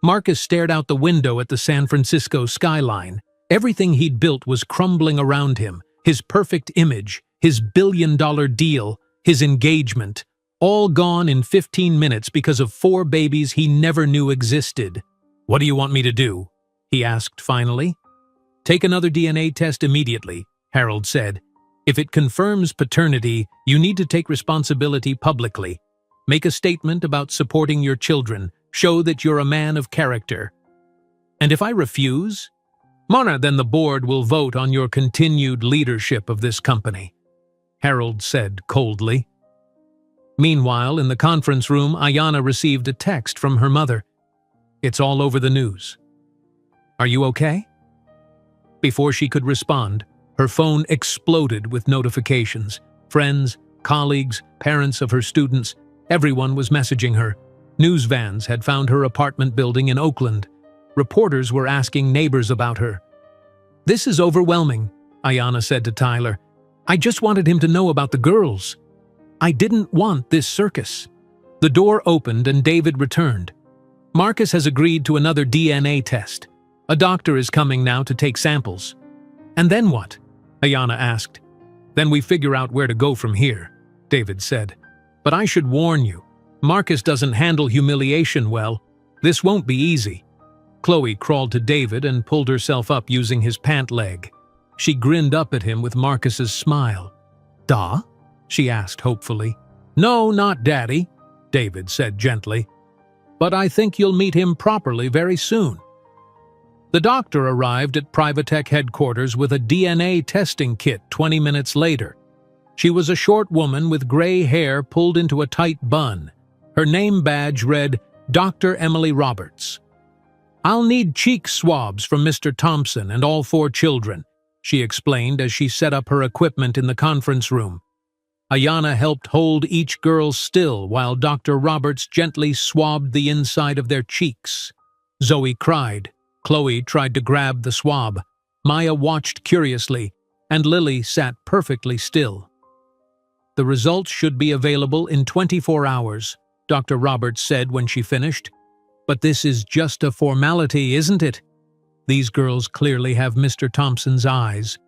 Marcus stared out the window at the San Francisco skyline. Everything he'd built was crumbling around him. His perfect image, his billion-dollar deal, his engagement, all gone in 15 minutes because of 4 babies he never knew existed. "What do you want me to do?" he asked finally. "Take another DNA test immediately," Harold said. "If it confirms paternity, you need to take responsibility publicly. Make a statement about supporting your children. Show that you're a man of character." "And if I refuse?" "Mona, then the board will vote on your continued leadership of this company," Harold said coldly. Meanwhile, in the conference room, Ayanna received a text from her mother. "It's all over the news. Are you okay?" Before she could respond, her phone exploded with notifications. Friends, colleagues, parents of her students, everyone was messaging her. News vans had found her apartment building in Oakland. Reporters were asking neighbors about her. "This is overwhelming," Ayanna said to Tyler. "I just wanted him to know about the girls. I didn't want this circus." The door opened and David returned. "Marcus has agreed to another DNA test. A doctor is coming now to take samples." "And then what?" Ayanna asked. "Then we figure out where to go from here," David said. "But I should warn you, Marcus doesn't handle humiliation well. This won't be easy." Chloe crawled to David and pulled herself up using his pant leg. She grinned up at him with Marcus's smile. "Da?" she asked hopefully. "No, not Daddy," David said gently. "But I think you'll meet him properly very soon." The doctor arrived at Privatech headquarters with a DNA testing kit 20 minutes later. She was a short woman with gray hair pulled into a tight bun. Her name badge read, Dr. Emily Roberts. "I'll need cheek swabs from Mr. Thompson and all 4 children," she explained as she set up her equipment in the conference room. Ayanna helped hold each girl still while Dr. Roberts gently swabbed the inside of their cheeks. Zoe cried. Chloe tried to grab the swab. Maya watched curiously, and Lily sat perfectly still. "The results should be available in 24 hours, Dr. Roberts said when she finished. "But this is just a formality, isn't it? These girls clearly have Mr. Thompson's eyes."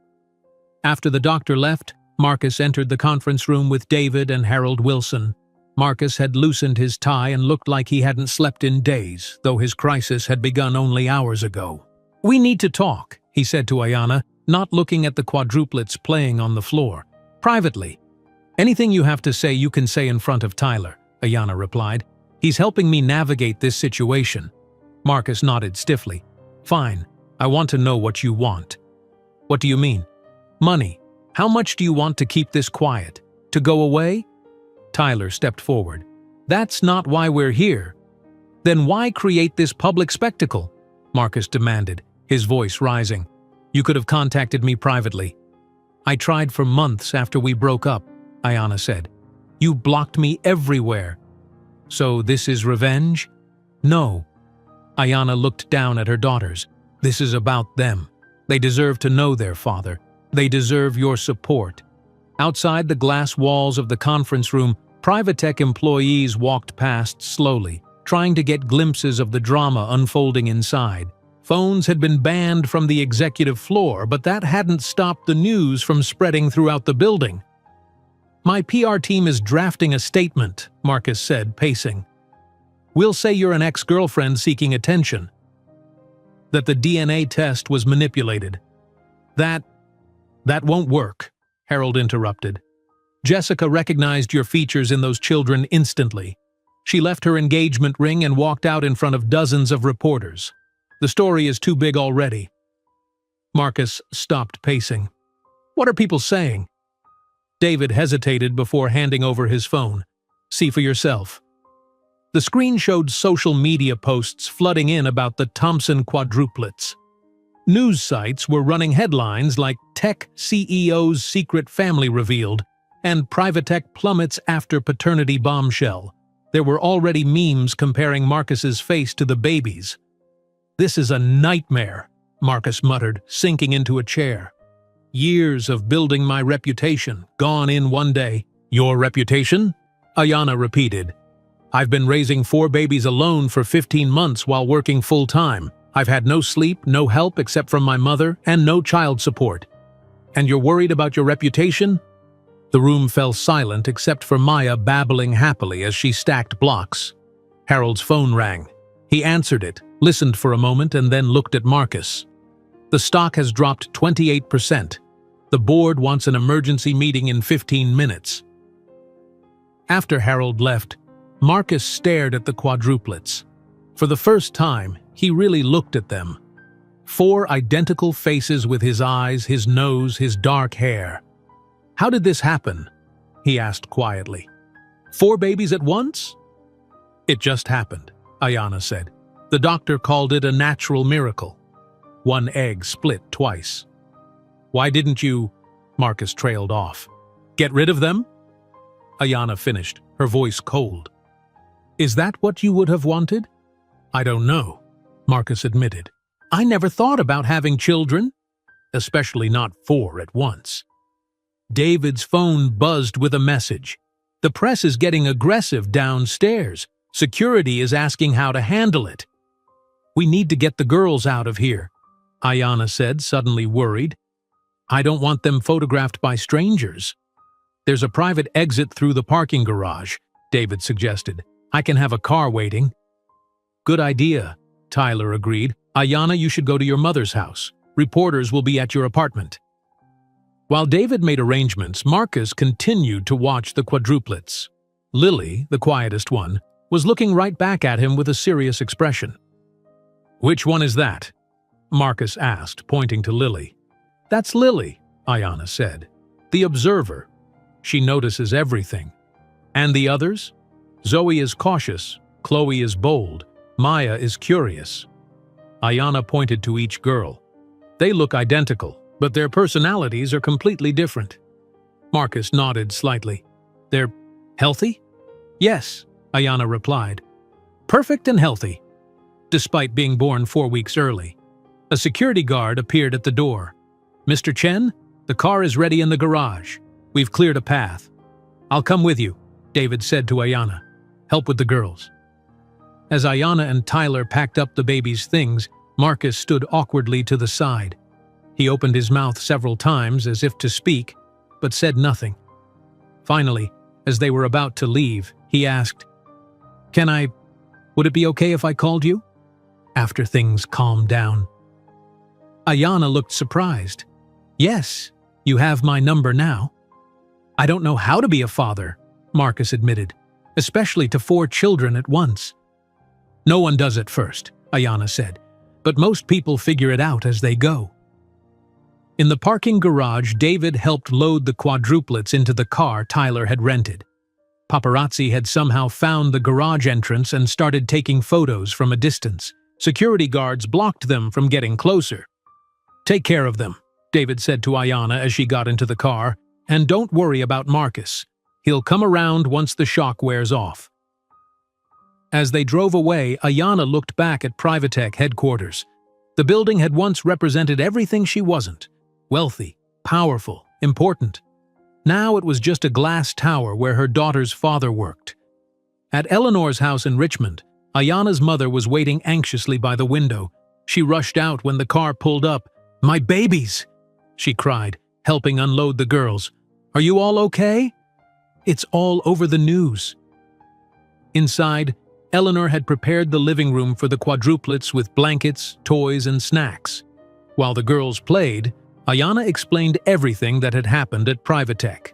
After the doctor left, Marcus entered the conference room with David and Harold Wilson. Marcus had loosened his tie and looked like he hadn't slept in days, though his crisis had begun only hours ago. "We need to talk," he said to Ayanna, not looking at the quadruplets playing on the floor. "Privately." "Anything you have to say you can say in front of Tyler," Ayanna replied. "He's helping me navigate this situation." Marcus nodded stiffly. "Fine. I want to know what you want." "What do you mean?" "Money. How much do you want to keep this quiet? To go away?" Tyler stepped forward. "That's not why we're here." "Then why create this public spectacle?" Marcus demanded, his voice rising. "You could have contacted me privately." "I tried for months after we broke up," Ayanna said. "You blocked me everywhere." "So this is revenge?" "No." Ayanna looked down at her daughters. "This is about them. They deserve to know their father. They deserve your support." Outside the glass walls of the conference room, Privatech employees walked past slowly, trying to get glimpses of the drama unfolding inside. Phones had been banned from the executive floor, but that hadn't stopped the news from spreading throughout the building. "My PR team is drafting a statement," Marcus said, pacing. "We'll say you're an ex-girlfriend seeking attention. That the DNA test was manipulated. That won't work," Harold interrupted. "Jessica recognized your features in those children instantly. She left her engagement ring and walked out in front of dozens of reporters. The story is too big already." Marcus stopped pacing. "What are people saying?" David hesitated before handing over his phone. "See for yourself." The screen showed social media posts flooding in about the Thompson quadruplets. News sites were running headlines like "Tech CEO's secret family revealed" and "Privatech plummets after paternity bombshell." There were already memes comparing Marcus's face to the baby's. "This is a nightmare," Marcus muttered, sinking into a chair. "Years of building my reputation, gone in one day." "Your reputation?" Ayanna repeated. "I've been raising 4 babies alone for 15 months while working full-time. I've had no sleep, no help except from my mother, and no child support. And you're worried about your reputation?" The room fell silent except for Maya babbling happily as she stacked blocks. Harold's phone rang. He answered it, listened for a moment, and then looked at Marcus. "The stock has dropped 28%. The board wants an emergency meeting in 15 minutes. After Harold left, Marcus stared at the quadruplets. For the first time, he really looked at them. 4 identical faces with his eyes, his nose, his dark hair. "How did this happen?" he asked quietly. 4 babies at once?" "It just happened," Ayanna said. "The doctor called it a natural miracle. 1 egg split twice." "Why didn't you—" Marcus trailed off. "Get rid of them?" Ayanna finished, her voice cold. "Is that what you would have wanted?" "I don't know," Marcus admitted. "I never thought about having children, especially not 4 at once." David's phone buzzed with a message. "The press is getting aggressive downstairs. Security is asking how to handle it." "We need to get the girls out of here," Ayanna said, suddenly worried. "I don't want them photographed by strangers." "There's a private exit through the parking garage," David suggested. "I can have a car waiting." "Good idea," Tyler agreed. "Ayanna, you should go to your mother's house. Reporters will be at your apartment." While David made arrangements, Marcus continued to watch the quadruplets. Lily, the quietest one, was looking right back at him with a serious expression. "Which one is that?" Marcus asked, pointing to Lily. "That's Lily," Ayanna said. "The observer. She notices everything. And the others? Zoe is cautious, Chloe is bold, Maya is curious." Ayanna pointed to each girl. "They look identical, but their personalities are completely different." Marcus nodded slightly. "They're healthy?" "Yes," Ayanna replied. "Perfect and healthy, despite being born 4 weeks early." A security guard appeared at the door. "Mr. Chen, the car is ready in the garage. We've cleared a path." "I'll come with you," David said to Ayanna. "Help with the girls." As Ayanna and Tyler packed up the baby's things, Marcus stood awkwardly to the side. He opened his mouth several times as if to speak, but said nothing. Finally, as they were about to leave, he asked, Would it be okay if I called you?" After things calmed down. Ayanna looked surprised. "Yes, you have my number now." "I don't know how to be a father," Marcus admitted, "especially to 4 children at once." "No one does at first," Ayanna said, "but most people figure it out as they go." In the parking garage, David helped load the quadruplets into the car Tyler had rented. Paparazzi had somehow found the garage entrance and started taking photos from a distance. Security guards blocked them from getting closer. "Take care of them," David said to Ayanna as she got into the car, "and don't worry about Marcus. He'll come around once the shock wears off." As they drove away, Ayanna looked back at Privatech headquarters. The building had once represented everything she wasn't: wealthy, powerful, important. Now it was just a glass tower where her daughter's father worked. At Eleanor's house in Richmond, Ayana's mother was waiting anxiously by the window. She rushed out when the car pulled up. "My babies!" she cried, helping unload the girls. "Are you all okay?" "It's all over the news." Inside, Eleanor had prepared the living room for the quadruplets with blankets, toys, and snacks. While the girls played, Ayana explained everything that had happened at Privatech.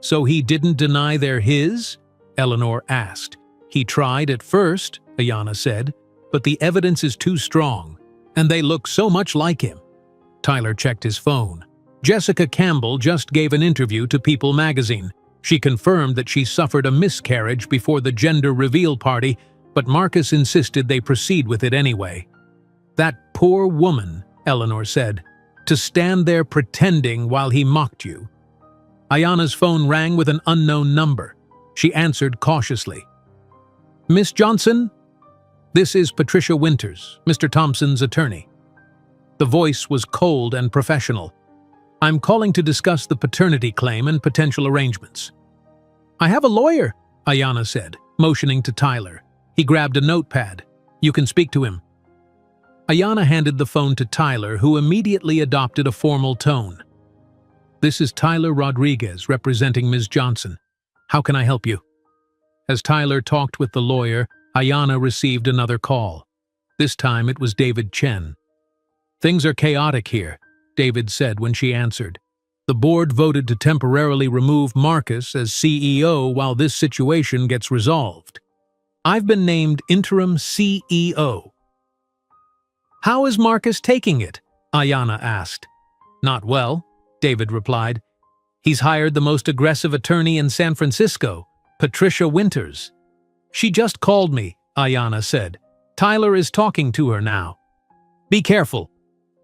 "So he didn't deny they're his?" Eleanor asked. "He tried at first," Ayana said, "but the evidence is too strong, and they look so much like him." Tyler checked his phone. Jessica Campbell just gave an interview to People magazine. She confirmed that she suffered a miscarriage before the gender reveal party, but Marcus insisted they proceed with it anyway. "That poor woman," Eleanor said, "to stand there pretending while he mocked you." Ayana's phone rang with an unknown number. She answered cautiously. "Miss Johnson? This is Patricia Winters, Mr. Thompson's attorney." The voice was cold and professional. "I'm calling to discuss the paternity claim and potential arrangements." "I have a lawyer," Ayana said, motioning to Tyler. He grabbed a notepad. "You can speak to him." Ayana handed the phone to Tyler, who immediately adopted a formal tone. "This is Tyler Rodriguez, representing Ms. Johnson. How can I help you?" As Tyler talked with the lawyer, Ayana received another call. This time it was David Chen. "Things are chaotic here," David said when she answered. "The board voted to temporarily remove Marcus as CEO while this situation gets resolved. I've been named interim CEO." "How is Marcus taking it?" Ayana asked. "Not well," David replied. "He's hired the most aggressive attorney in San Francisco, Patricia Winters." "She just called me," Ayana said. "Tyler is talking to her now." "Be careful,"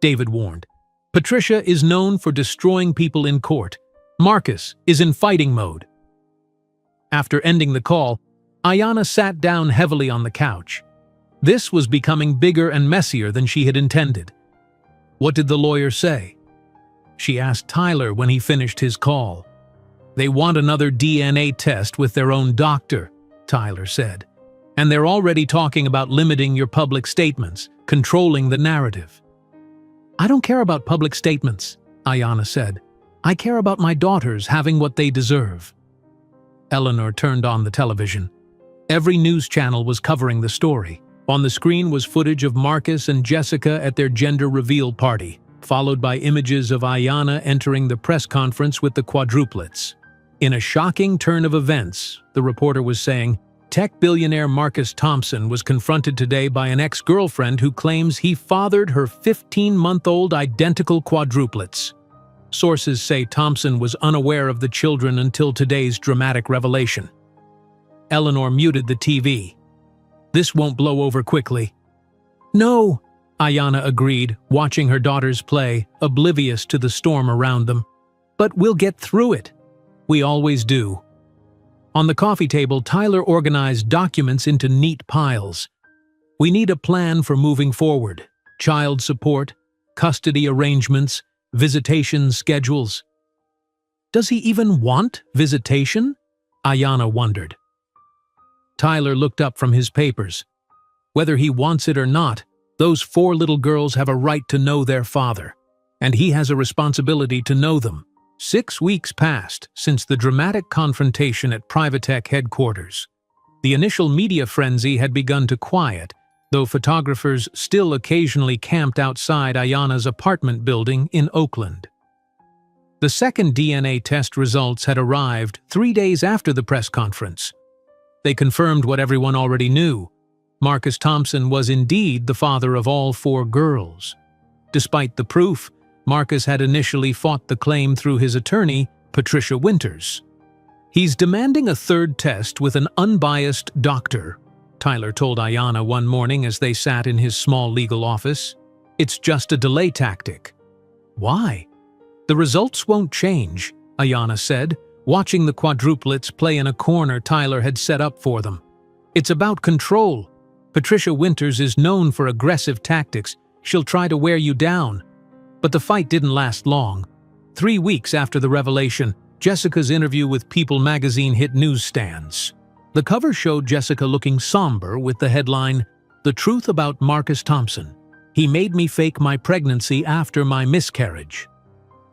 David warned. "Patricia is known for destroying people in court. Marcus is in fighting mode." After ending the call, Ayana sat down heavily on the couch. This was becoming bigger and messier than she had intended. "What did the lawyer say?" she asked Tyler when he finished his call. "They want another DNA test with their own doctor," Tyler said. "And they're already talking about limiting your public statements, controlling the narrative." "I don't care about public statements," Ayana said. "I care about my daughters having what they deserve." Eleanor turned on the television. Every news channel was covering the story. On the screen was footage of Marcus and Jessica at their gender reveal party, followed by images of Ayana entering the press conference with the quadruplets. In a shocking turn of events, the reporter was saying, tech billionaire Marcus Thompson was confronted today by an ex-girlfriend who claims he fathered her 15-month-old identical quadruplets. Sources say Thompson was unaware of the children until today's dramatic revelation. Eleanor muted the TV. "This won't blow over quickly." "No," Ayana agreed, watching her daughters play, oblivious to the storm around them. "But we'll get through it. We always do." On the coffee table, Tyler organized documents into neat piles. "We need a plan for moving forward. Child support, custody arrangements, visitation schedules." "Does he even want visitation?" Ayana wondered. Tyler looked up from his papers. "Whether he wants it or not, those 4 little girls have a right to know their father, and he has a responsibility to know them." 6 weeks passed since the dramatic confrontation at Privatech headquarters. The initial media frenzy had begun to quiet, though photographers still occasionally camped outside Ayana's apartment building in Oakland. The second DNA test results had arrived 3 days after the press conference. They confirmed what everyone already knew. Marcus Thompson was indeed the father of all 4 girls. Despite the proof, Marcus had initially fought the claim through his attorney, Patricia Winters. "He's demanding a third test with an unbiased doctor," Tyler told Ayana one morning as they sat in his small legal office. "It's just a delay tactic." "Why?" "The results won't change," Ayana said, watching the quadruplets play in a corner Tyler had set up for them. "It's about control. Patricia Winters is known for aggressive tactics. She'll try to wear you down." But the fight didn't last long. 3 weeks after the revelation, Jessica's interview with People magazine hit newsstands. The cover showed Jessica looking somber with the headline, "The Truth About Marcus Thompson. He Made Me Fake My Pregnancy After My Miscarriage."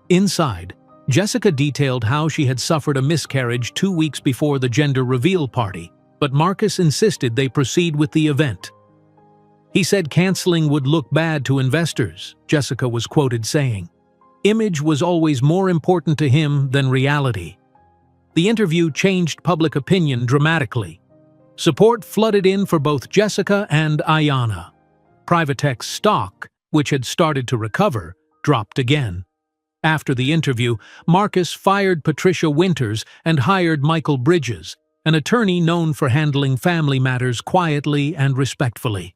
Inside, Jessica detailed how she had suffered a miscarriage 2 weeks before the gender reveal party, but Marcus insisted they proceed with the event. He said canceling would look bad to investors, Jessica was quoted saying. Image was always more important to him than reality. The interview changed public opinion dramatically. Support flooded in for both Jessica and Ayanna. Privatech's stock, which had started to recover, dropped again. After the interview, Marcus fired Patricia Winters and hired Michael Bridges, an attorney known for handling family matters quietly and respectfully.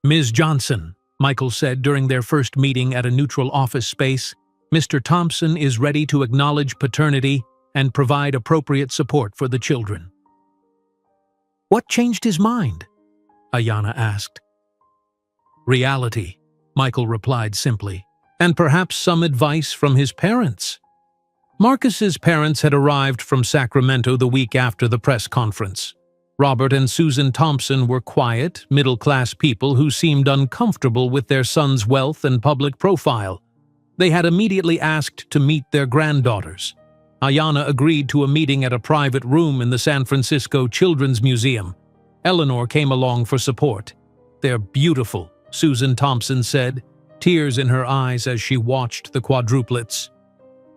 "Ms. Johnson," Michael said during their first meeting at a neutral office space, "Mr. Thompson is ready to acknowledge paternity and provide appropriate support for the children." "What changed his mind?" Ayanna asked. "Reality," Michael replied simply, "and perhaps some advice from his parents." Marcus's parents had arrived from Sacramento the week after the press conference. Robert and Susan Thompson were quiet, middle-class people who seemed uncomfortable with their son's wealth and public profile. They had immediately asked to meet their granddaughters. Ayanna agreed to a meeting at a private room in the San Francisco Children's Museum. Eleanor came along for support. "They're beautiful," Susan Thompson said, tears in her eyes as she watched the quadruplets.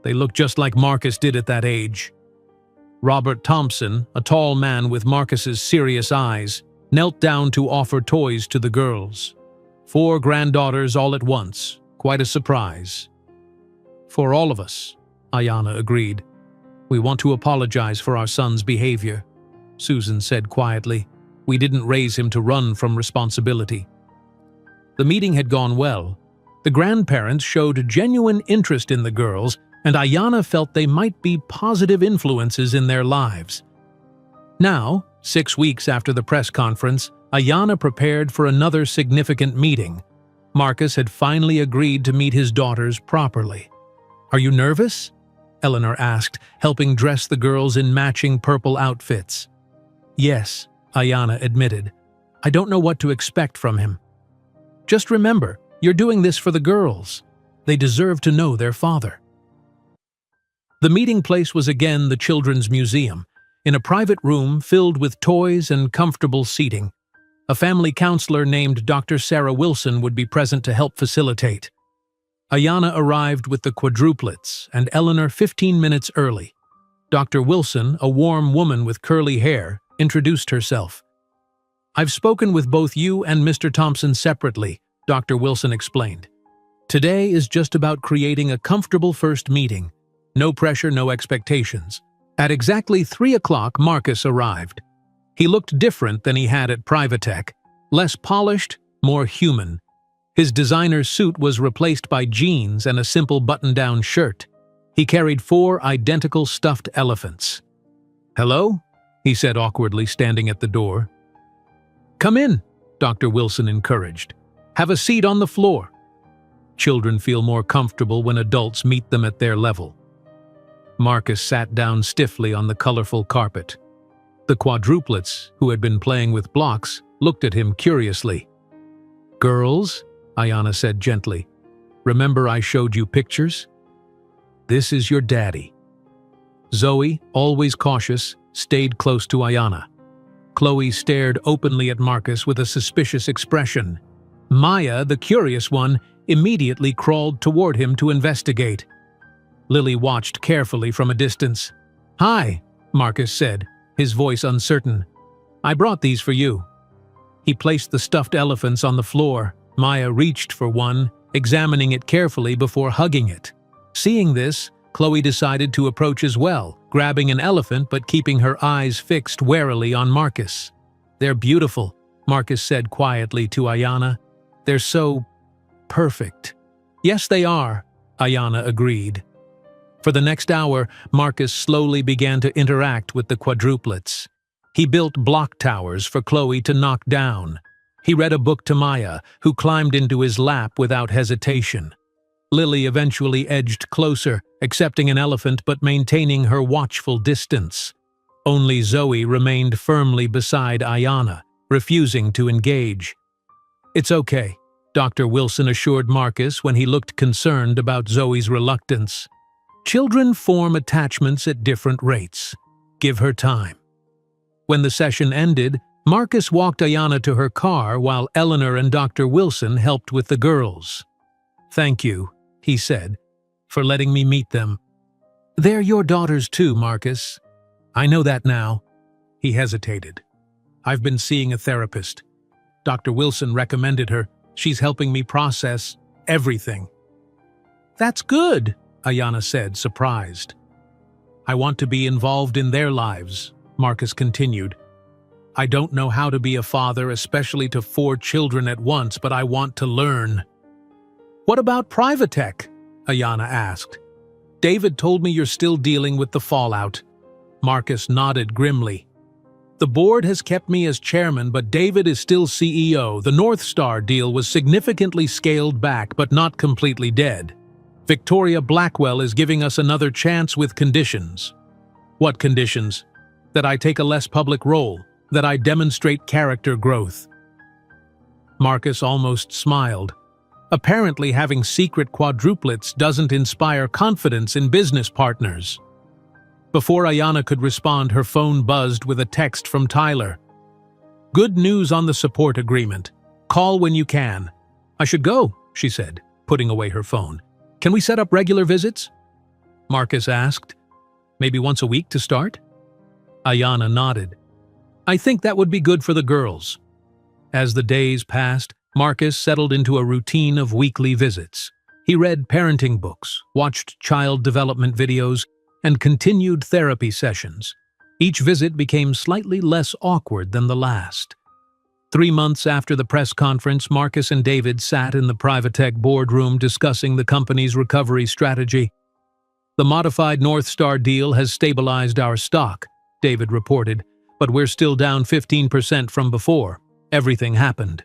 "They look just like Marcus did at that age." Robert Thompson, a tall man with Marcus's serious eyes, knelt down to offer toys to the girls. 4 granddaughters all at once, quite a surprise. "For all of us," Ayanna agreed. "We want to apologize for our son's behavior," Susan said quietly. "We didn't raise him to run from responsibility." The meeting had gone well. The grandparents showed genuine interest in the girls, and Ayanna felt they might be positive influences in their lives. Now, 6 weeks after the press conference, Ayanna prepared for another significant meeting. Marcus had finally agreed to meet his daughters properly. "Are you nervous?" Eleanor asked, helping dress the girls in matching purple outfits. "Yes," Ayanna admitted. "I don't know what to expect from him. Just remember, you're doing this for the girls. They deserve to know their father." The meeting place was again the Children's Museum, in a private room filled with toys and comfortable seating. A family counselor named Dr. Sarah Wilson would be present to help facilitate. Ayanna arrived with the quadruplets and Eleanor 15 minutes early. Dr. Wilson, a warm woman with curly hair, introduced herself. "I've spoken with both you and Mr. Thompson separately," Dr. Wilson explained. "Today is just about creating a comfortable first meeting. No pressure, no expectations." At exactly 3 o'clock, Marcus arrived. He looked different than he had at Privatech, less polished, more human. His designer suit was replaced by jeans and a simple button-down shirt. He carried 4 identical stuffed elephants. "Hello?" he said awkwardly, standing at the door. "Come in," Dr. Wilson encouraged. "Have a seat on the floor." Children feel more comfortable when adults meet them at their level. Marcus sat down stiffly on the colorful carpet. The quadruplets, who had been playing with blocks, looked at him curiously. "Girls," Ayanna said gently, "remember I showed you pictures? This is your daddy." Zoe, always cautious, stayed close to Ayanna. Chloe stared openly at Marcus with a suspicious expression. Maya, the curious one, immediately crawled toward him to investigate. Lily watched carefully from a distance. "Hi," Marcus said, his voice uncertain. "I brought these for you." He placed the stuffed elephants on the floor. Maya reached for one, examining it carefully before hugging it. Seeing this, Chloe decided to approach as well, grabbing an elephant but keeping her eyes fixed warily on Marcus. "They're beautiful," Marcus said quietly to Ayanna. "They're so perfect." "Yes, they are," Ayanna agreed. For the next hour, Marcus slowly began to interact with the quadruplets. He built block towers for Chloe to knock down. He read a book to Maya, who climbed into his lap without hesitation. Lily eventually edged closer, accepting an elephant but maintaining her watchful distance. Only Zoe remained firmly beside Ayanna, refusing to engage. "It's okay," Dr. Wilson assured Marcus when he looked concerned about Zoe's reluctance. "Children form attachments at different rates. Give her time." When the session ended, Marcus walked Ayanna to her car while Eleanor and Dr. Wilson helped with the girls. "Thank you," he said, "for letting me meet them. They're your daughters too, Marcus." "I know that now." He hesitated. "I've been seeing a therapist. Dr. Wilson recommended her. She's helping me process everything." "That's good," Ayanna said, surprised. "I want to be involved in their lives," Marcus continued. "I don't know how to be a father, especially to 4 children at once, but I want to learn." "What about Privatech?" Ayanna asked. "David told me you're still dealing with the fallout." Marcus nodded grimly. "The board has kept me as chairman, but David is still CEO. The North Star deal was significantly scaled back, but not completely dead. Victoria Blackwell is giving us another chance with conditions." "What conditions?" "That I take a less public role, that I demonstrate character growth." Marcus almost smiled. Apparently having secret quadruplets doesn't inspire confidence in business partners. Before Ayanna could respond, her phone buzzed with a text from Tyler. "Good news on the support agreement. Call when you can." "I should go," she said, putting away her phone. "Can we set up regular visits?" Marcus asked. "Maybe once a week to start?" Ayanna nodded. "I think that would be good for the girls." As the days passed, Marcus settled into a routine of weekly visits. He read parenting books, watched child development videos, and continued therapy sessions. Each visit became slightly less awkward than the last. 3 months after the press conference, Marcus and David sat in the Privatech boardroom discussing the company's recovery strategy. "The modified North Star deal has stabilized our stock," David reported, "but we're still down 15% from before. Everything happened."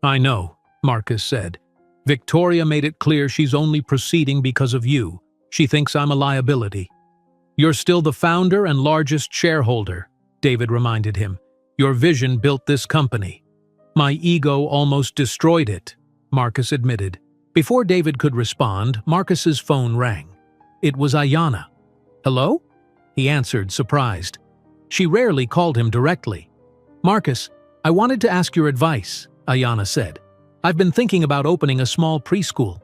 "I know," Marcus said. "Victoria made it clear she's only proceeding because of you. She thinks I'm a liability." "You're still the founder and largest shareholder," David reminded him. "Your vision built this company." "My ego almost destroyed it," Marcus admitted. Before David could respond, Marcus's phone rang. It was Ayanna. "Hello?" He answered, surprised. She rarely called him directly. "Marcus, I wanted to ask your advice," Ayanna said. "I've been thinking about opening a small preschool.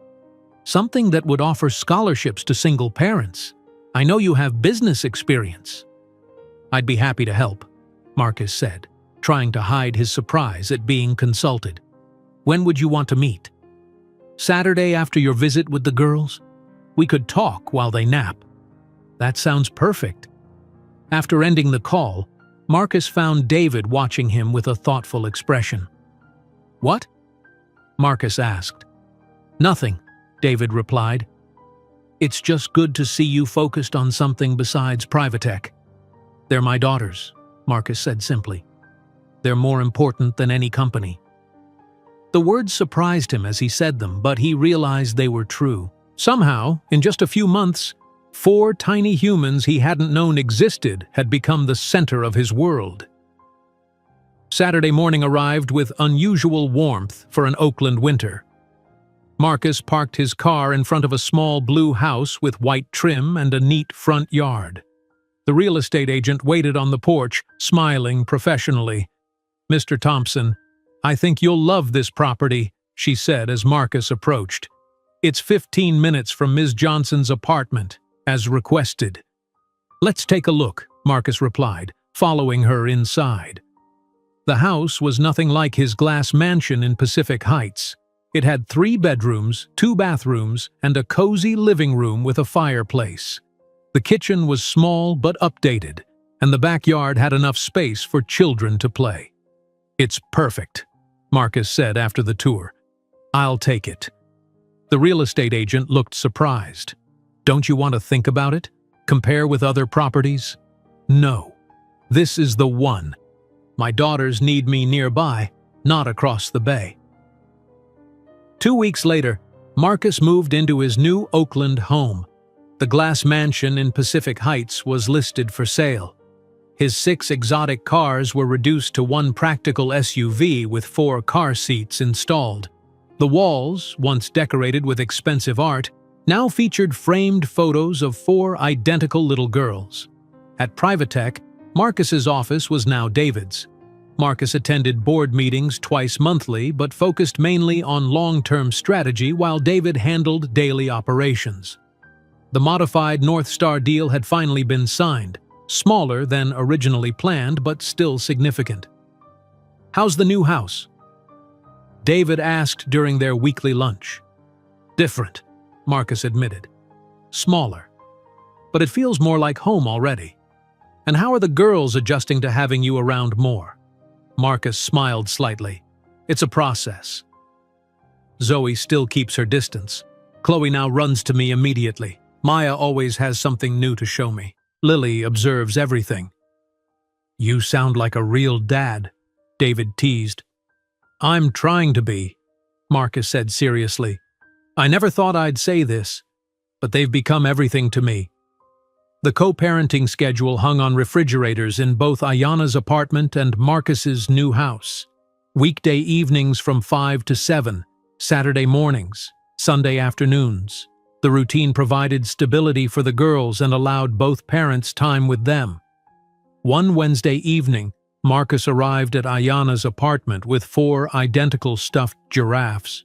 Something that would offer scholarships to single parents. I know you have business experience." "I'd be happy to help," Marcus said, trying to hide his surprise at being consulted. "When would you want to meet?" "Saturday after your visit with the girls? We could talk while they nap." "That sounds perfect." After ending the call, Marcus found David watching him with a thoughtful expression. "What?" Marcus asked. "Nothing," David replied. "It's just good to see you focused on something besides Privatech." "They're my daughters," Marcus said simply. "They're more important than any company." The words surprised him as he said them, but he realized they were true. Somehow, in just a few months, 4 tiny humans he hadn't known existed had become the center of his world. Saturday morning arrived with unusual warmth for an Oakland winter. Marcus parked his car in front of a small blue house with white trim and a neat front yard. The real estate agent waited on the porch, smiling professionally. "Mr. Thompson, I think you'll love this property," she said as Marcus approached. "It's 15 minutes from Ms. Johnson's apartment, as requested." "Let's take a look," Marcus replied, following her inside. The house was nothing like his glass mansion in Pacific Heights. It had 3 bedrooms, 2 bathrooms, and a cozy living room with a fireplace. The kitchen was small but updated, and the backyard had enough space for children to play. "It's perfect," Marcus said after the tour. "I'll take it." The real estate agent looked surprised. "Don't you want to think about it? Compare with other properties?" "No. This is the one. My daughters need me nearby, not across the bay." 2 weeks later, Marcus moved into his new Oakland home. The glass mansion in Pacific Heights was listed for sale. His 6 exotic cars were reduced to one practical SUV with 4 car seats installed. The walls, once decorated with expensive art, now featured framed photos of 4 identical little girls. At Privatech, Marcus's office was now David's. Marcus attended board meetings twice monthly but focused mainly on long-term strategy while David handled daily operations. The modified North Star deal had finally been signed, smaller than originally planned but still significant. "How's the new house?" David asked during their weekly lunch. "Different," Marcus admitted. "Smaller. But it feels more like home already. And how are the girls adjusting to having you around more?" Marcus smiled slightly. "It's a process. Zoe still keeps her distance. Chloe now runs to me immediately. Maya always has something new to show me. Lily observes everything." "You sound like a real dad," David teased. "I'm trying to be," Marcus said seriously. "I never thought I'd say this, but they've become everything to me." The co-parenting schedule hung on refrigerators in both Ayana's apartment and Marcus's new house. Weekday evenings from 5 to 7, Saturday mornings, Sunday afternoons. The routine provided stability for the girls and allowed both parents time with them. One Wednesday evening, Marcus arrived at Ayana's apartment with 4 identical stuffed giraffes.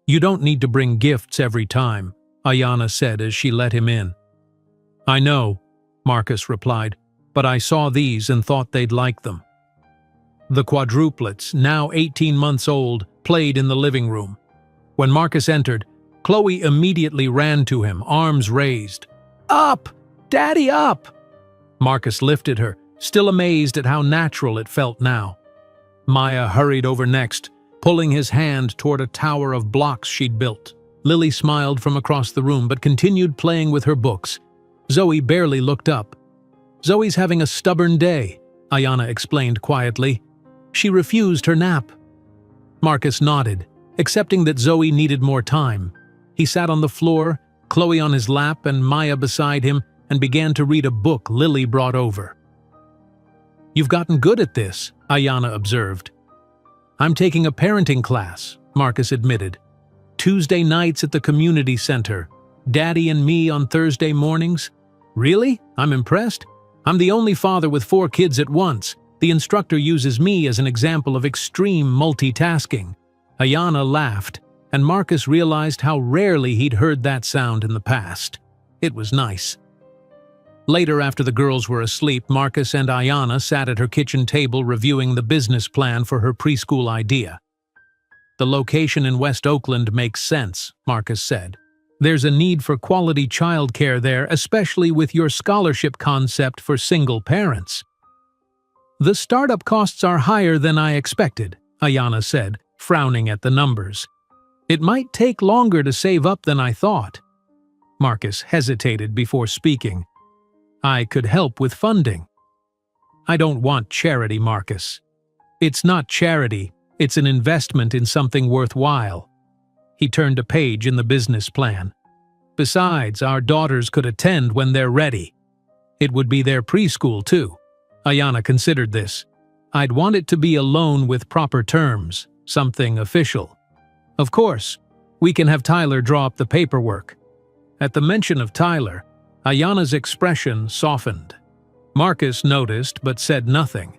"You don't need to bring gifts every time," Ayana said as she let him in. "I know," Marcus replied, "but I saw these and thought they'd like them." The Quadruplets, now 18 months old, played in the living room. When Marcus entered, Chloe immediately ran to him, arms raised. "Up! Daddy, up!" Marcus lifted her, still amazed at how natural it felt now. Maya hurried over next, pulling his hand toward a tower of blocks she'd built. Lily smiled from across the room but continued playing with her books. Zoe barely looked up. "Zoe's having a stubborn day," Ayana explained quietly. "She refused her nap." Marcus nodded, accepting that Zoe needed more time. He sat on the floor, Chloe on his lap and Maya beside him, and began to read a book Lily brought over. "You've gotten good at this," Ayana observed. "I'm taking a parenting class," Marcus admitted. "Tuesday nights at the community center. Daddy and me on Thursday mornings." "Really? I'm impressed. I'm the only father with 4 kids at once. The instructor uses me as an example of extreme multitasking." Ayana laughed, and Marcus realized how rarely he'd heard that sound in the past. It was nice. Later, after the girls were asleep, Marcus and Ayana sat at her kitchen table reviewing the business plan for her preschool idea. "The location in West Oakland makes sense," Marcus said. "There's a need for quality childcare there, especially with your scholarship concept for single parents." "The startup costs are higher than I expected," Ayana said, frowning at the numbers. "It might take longer to save up than I thought." Marcus hesitated before speaking. "I could help with funding." "I don't want charity, Marcus. It's not charity, it's an investment in something worthwhile." He turned a page in the business plan. "Besides, our daughters could attend when they're ready. It would be their preschool, too." Ayana considered this. "I'd want it to be a loan with proper terms, something official. Of course, we can have Tyler draw up the paperwork." At the mention of Tyler, Ayana's expression softened. Marcus noticed but said nothing.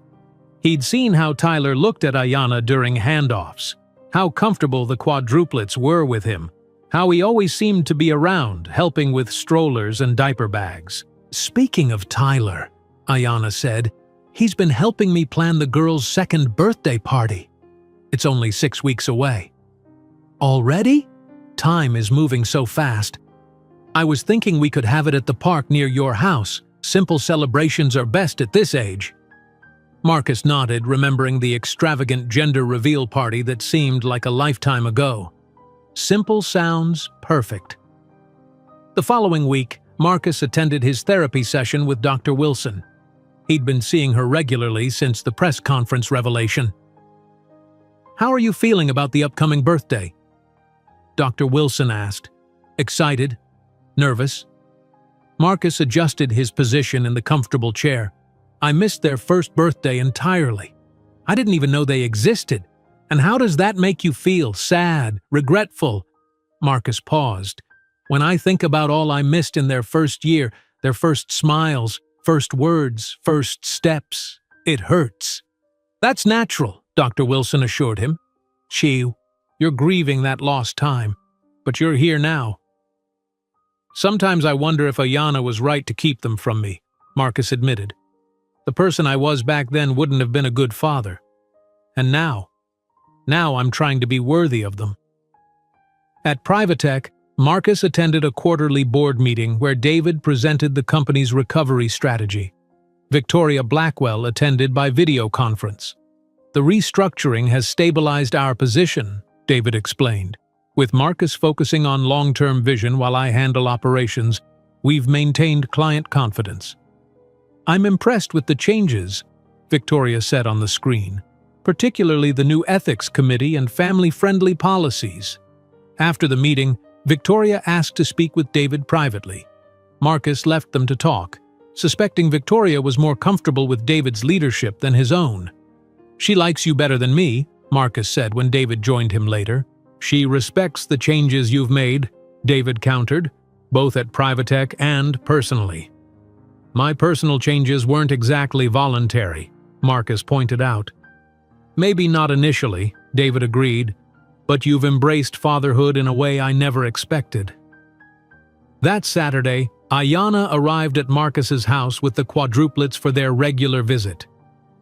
He'd seen how Tyler looked at Ayana during handoffs, how comfortable the Quadruplets were with him, how he always seemed to be around, helping with strollers and diaper bags. "Speaking of Tyler," Ayana said, "he's been helping me plan the girl's 2nd birthday party. It's only 6 weeks away." "Already? Time is moving so fast. I was thinking we could have it at the park near your house. Simple celebrations are best at this age." Marcus nodded, remembering the extravagant gender reveal party that seemed like a lifetime ago. Simple sounds perfect. The following week, Marcus attended his therapy session with Dr. Wilson. He'd been seeing her regularly since the press conference revelation. "How are you feeling about the upcoming birthday?" Dr. Wilson asked. Excited? Nervous? Marcus adjusted his position in the comfortable chair. I missed their first birthday entirely. I didn't even know they existed. And how does that make you feel? Sad? Regretful? Marcus paused. When I think about all I missed in their first year, their first smiles, first words, first steps, it hurts. That's natural, Dr. Wilson assured him. You're grieving that lost time, but you're here now. Sometimes I wonder if Ayanna was right to keep them from me, Marcus admitted. The person I was back then wouldn't have been a good father. And now I'm trying to be worthy of them. At Privatech, Marcus attended a quarterly board meeting where David presented the company's recovery strategy. Victoria Blackwell attended by video conference. The restructuring has stabilized our position, David explained. With Marcus focusing on long-term vision while I handle operations, we've maintained client confidence. I'm impressed with the changes, Victoria said on the screen, particularly the new ethics committee and family-friendly policies. After the meeting, Victoria asked to speak with David privately. Marcus left them to talk, suspecting Victoria was more comfortable with David's leadership than his own. She likes you better than me, Marcus said when David joined him later. She respects the changes you've made, David countered, both at Privatech and personally. My personal changes weren't exactly voluntary, Marcus pointed out. Maybe not initially, David agreed, but you've embraced fatherhood in a way I never expected. That Saturday, Ayanna arrived at Marcus's house with the Quadruplets for their regular visit.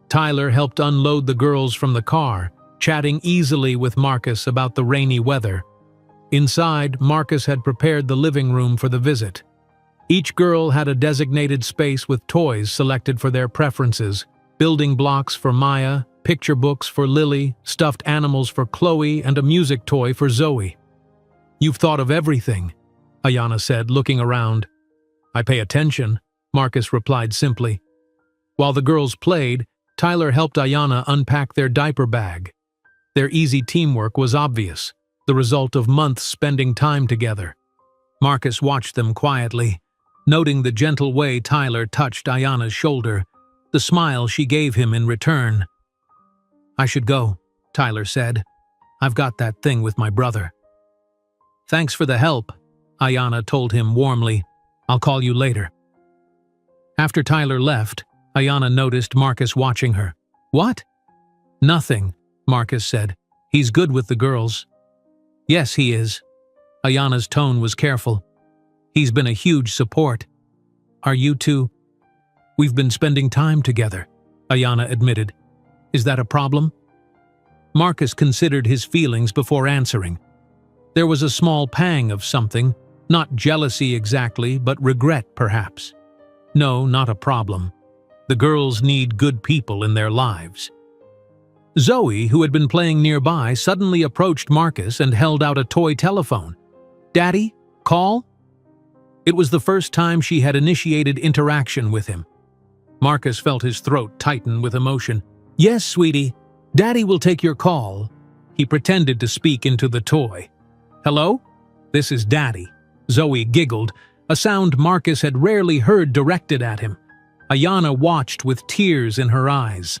Tyler helped unload the girls from the car, chatting easily with Marcus about the rainy weather. Inside, Marcus had prepared the living room for the visit. Each girl had a designated space with toys selected for their preferences, building blocks for Maya, picture books for Lily, stuffed animals for Chloe, and a music toy for Zoe. You've thought of everything, Ayanna said, looking around. I pay attention, Marcus replied simply. While the girls played, Tyler helped Ayanna unpack their diaper bag. Their easy teamwork was obvious, the result of months spending time together. Marcus watched them quietly, noting the gentle way Tyler touched Ayanna's shoulder, the smile she gave him in return. I should go, Tyler said. I've got that thing with my brother. Thanks for the help, Ayanna told him warmly. I'll call you later. After Tyler left, Ayanna noticed Marcus watching her. What? Nothing, Marcus said. He's good with the girls. Yes, he is. Ayanna's tone was careful. He's been a huge support. Are you two? We've been spending time together, Ayanna admitted. Is that a problem? Marcus considered his feelings before answering. There was a small pang of something, not jealousy exactly, but regret perhaps. No, not a problem. The girls need good people in their lives. Zoe, who had been playing nearby, suddenly approached Marcus and held out a toy telephone. Daddy, call? It was the first time she had initiated interaction with him. Marcus felt his throat tighten with emotion. Yes, sweetie, Daddy will take your call. He pretended to speak into the toy. Hello? This is Daddy. Zoe giggled, a sound Marcus had rarely heard directed at him. Ayanna watched with tears in her eyes.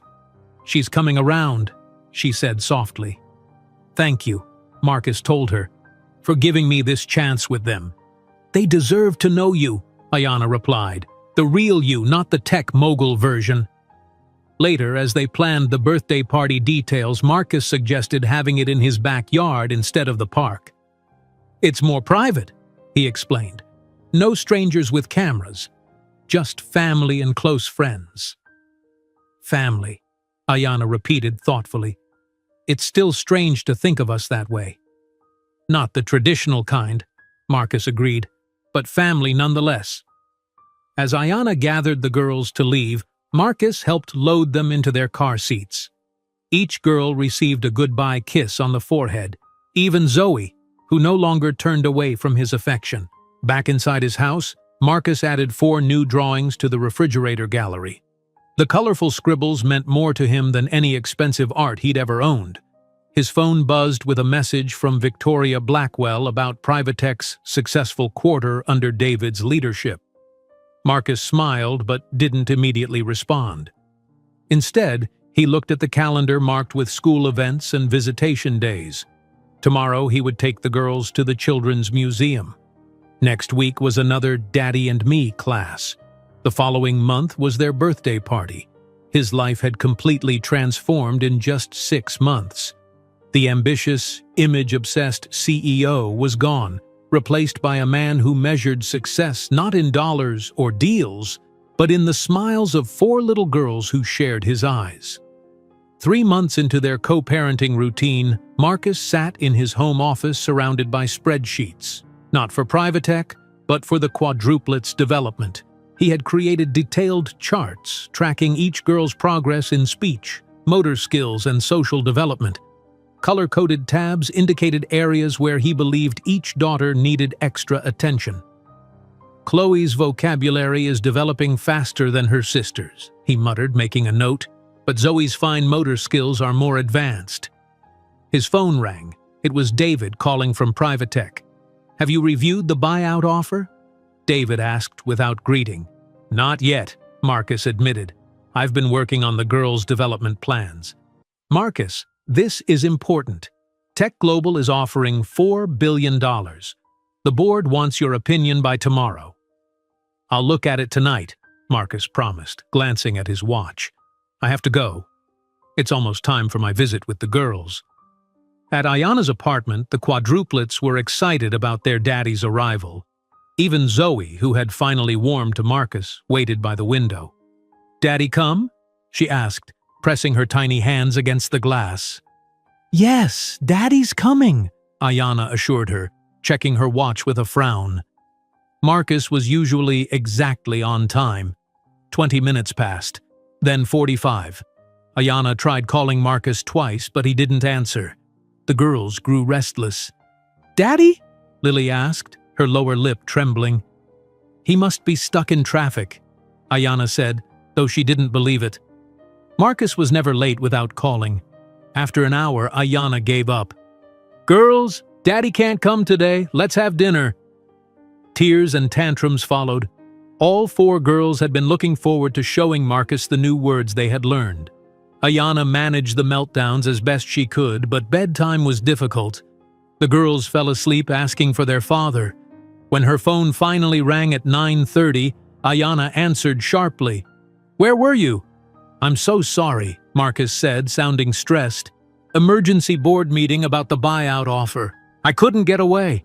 She's coming around, she said softly. Thank you, Marcus told her, for giving me this chance with them. They deserve to know you, Ayanna replied. The real you, not the tech mogul version. Later, as they planned the birthday party details, Marcus suggested having it in his backyard instead of the park. It's more private, he explained. No strangers with cameras. Just family and close friends. Family, Ayanna repeated thoughtfully. It's still strange to think of us that way. Not the traditional kind, Marcus agreed, but family nonetheless. As Ayanna gathered the girls to leave, Marcus helped load them into their car seats. Each girl received a goodbye kiss on the forehead, even Zoe, who no longer turned away from his affection. Back inside his house, Marcus added 4 new drawings to the refrigerator gallery. The colorful scribbles meant more to him than any expensive art he'd ever owned. His phone buzzed with a message from Victoria Blackwell about Privatech's successful quarter under David's leadership. Marcus smiled but didn't immediately respond. Instead, he looked at the calendar marked with school events and visitation days. Tomorrow he would take the girls to the Children's Museum. Next week was another Daddy and Me class. The following month was their birthday party. His life had completely transformed in just 6 months. The ambitious, image-obsessed CEO was gone, replaced by a man who measured success not in dollars or deals, but in the smiles of 4 little girls who shared his eyes. 3 months into their co-parenting routine, Marcus sat in his home office surrounded by spreadsheets. Not for Privatech, but for the Quadruplets development. He had created detailed charts tracking each girl's progress in speech, motor skills, and social development. Color-coded tabs indicated areas where he believed each daughter needed extra attention. "Chloe's vocabulary is developing faster than her sister's," he muttered, making a note, "but Zoe's fine motor skills are more advanced." His phone rang. It was David calling from Privatech. "Have you reviewed the buyout offer?" David asked without greeting. "Not yet," Marcus admitted. "I've been working on the girls' development plans." "Marcus, this is important. Tech Global is offering $4 billion. The board wants your opinion by tomorrow." "I'll look at it tonight," Marcus promised, glancing at his watch. "I have to go. It's almost time for my visit with the girls." At Ayana's apartment, the Quadruplets were excited about their daddy's arrival. Even Zoe, who had finally warmed to Marcus, waited by the window. "Daddy come?" she asked, pressing her tiny hands against the glass. "Yes, Daddy's coming," Ayana assured her, checking her watch with a frown. Marcus was usually exactly on time. 20 minutes passed, then 45. Ayana tried calling Marcus twice, but he didn't answer. The girls grew restless. "Daddy?" Lily asked, her lower lip trembling. "He must be stuck in traffic," Ayana said, though she didn't believe it. Marcus was never late without calling. After an hour, Ayana gave up. "Girls, Daddy can't come today. Let's have dinner." Tears and tantrums followed. All 4 girls had been looking forward to showing Marcus the new words they had learned. Ayana managed the meltdowns as best she could, but bedtime was difficult. The girls fell asleep asking for their father. When her phone finally rang at 9:30, Ayana answered sharply. "Where were you?" "I'm so sorry," Marcus said, sounding stressed. "Emergency board meeting about the buyout offer. I couldn't get away."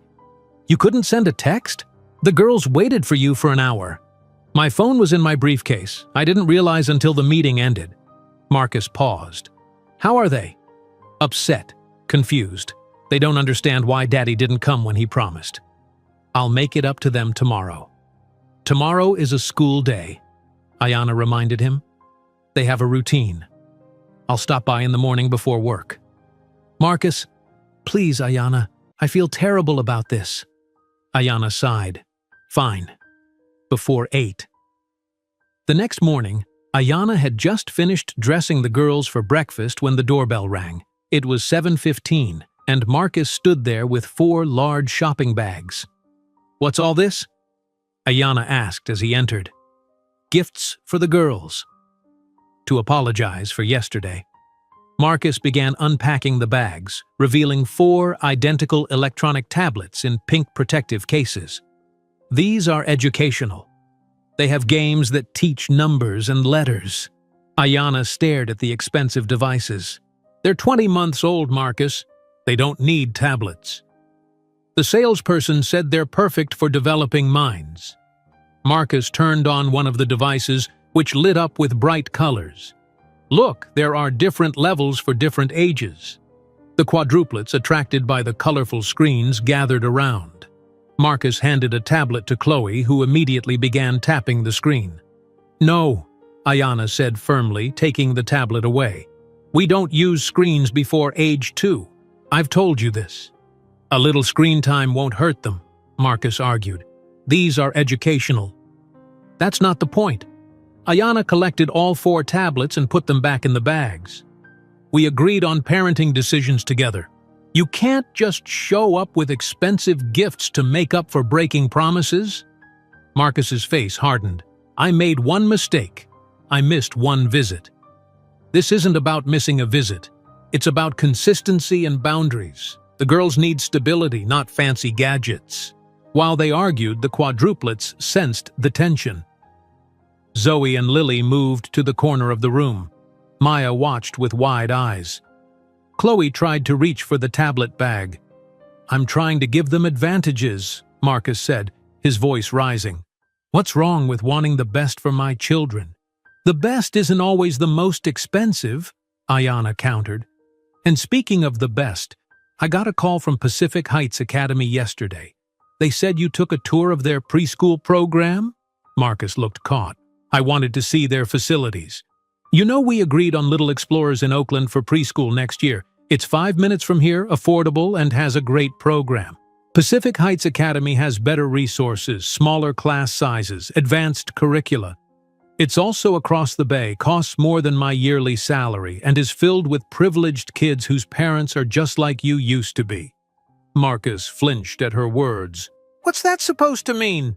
"You couldn't send a text? The girls waited for you for an hour." "My phone was in my briefcase. I didn't realize until the meeting ended." Marcus paused. "How are they?" "Upset, confused. They don't understand why Daddy didn't come when he promised." "I'll make it up to them tomorrow." "Tomorrow is a school day," Ayana reminded him. "They have a routine. I'll stop by in the morning before work." "Marcus, please, Ayana. I feel terrible about this." Ayana sighed. "Fine. Before 8. The next morning, Ayana had just finished dressing the girls for breakfast when the doorbell rang. It was 7:15, and Marcus stood there with 4 large shopping bags. "What's all this?" Ayana asked as he entered. "Gifts for the girls." To apologize for yesterday. Marcus began unpacking the bags, revealing 4 identical electronic tablets in pink protective cases. "These are educational. They have games that teach numbers and letters." Ayana stared at the expensive devices. "They're 20 months old, Marcus. They don't need tablets." The salesperson said they're perfect for developing minds. Marcus turned on one of the devices, which lit up with bright colors. "Look, there are different levels for different ages." The Quadruplets, attracted by the colorful screens, gathered around. Marcus handed a tablet to Chloe, who immediately began tapping the screen. "No," Ayana said firmly, taking the tablet away. "We don't use screens before age 2. I've told you this." "A little screen time won't hurt them," Marcus argued. "These are educational." "That's not the point." Ayana collected all 4 tablets and put them back in the bags. We agreed on parenting decisions together. You can't just show up with expensive gifts to make up for breaking promises." Marcus's face hardened. "I made one mistake. I missed one visit." "This isn't about missing a visit. It's about consistency and boundaries. The girls need stability, not fancy gadgets." While they argued, the quadruplets sensed the tension. Zoe and Lily moved to the corner of the room. Maya watched with wide eyes. Chloe tried to reach for the tablet bag. "I'm trying to give them advantages," Marcus said, his voice rising. "What's wrong with wanting the best for my children?" "The best isn't always the most expensive," Ayana countered. "And speaking of the best, I got a call from Pacific Heights Academy yesterday. They said you took a tour of their preschool program?" Marcus looked caught. "I wanted to see their facilities. You know, we agreed on Little Explorers in Oakland for preschool next year. It's 5 minutes from here, affordable, and has a great program. Pacific Heights Academy has better resources, smaller class sizes, advanced curricula. It's also across the bay, costs more than my yearly salary, and is filled with privileged kids whose parents are just like you used to be." Marcus flinched at her words. "What's that supposed to mean?"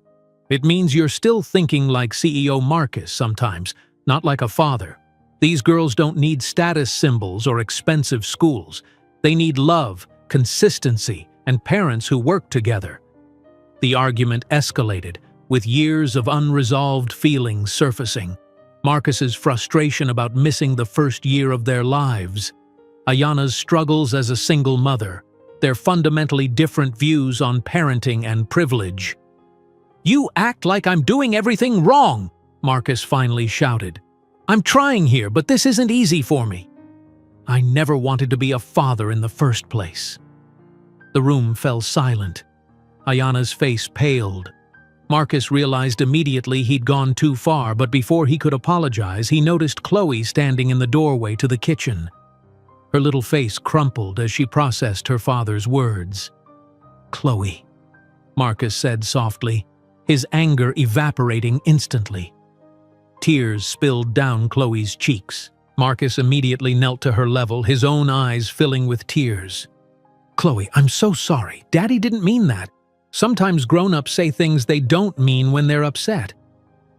"It means you're still thinking like CEO Marcus sometimes, not like a father. These girls don't need status symbols or expensive schools. They need love, consistency, and parents who work together." The argument escalated, with years of unresolved feelings surfacing. Marcus's frustration about missing the first year of their lives. Ayana's struggles as a single mother. Their fundamentally different views on parenting and privilege. "You act like I'm doing everything wrong," Marcus finally shouted. "I'm trying here, but this isn't easy for me. I never wanted to be a father in the first place." The room fell silent. Ayana's face paled. Marcus realized immediately he'd gone too far, but before he could apologize, he noticed Chloe standing in the doorway to the kitchen. Her little face crumpled as she processed her father's words. "Chloe," Marcus said softly, his anger evaporating instantly. Tears spilled down Chloe's cheeks. Marcus immediately knelt to her level, his own eyes filling with tears. "Chloe, I'm so sorry. Daddy didn't mean that. Sometimes grown-ups say things they don't mean when they're upset."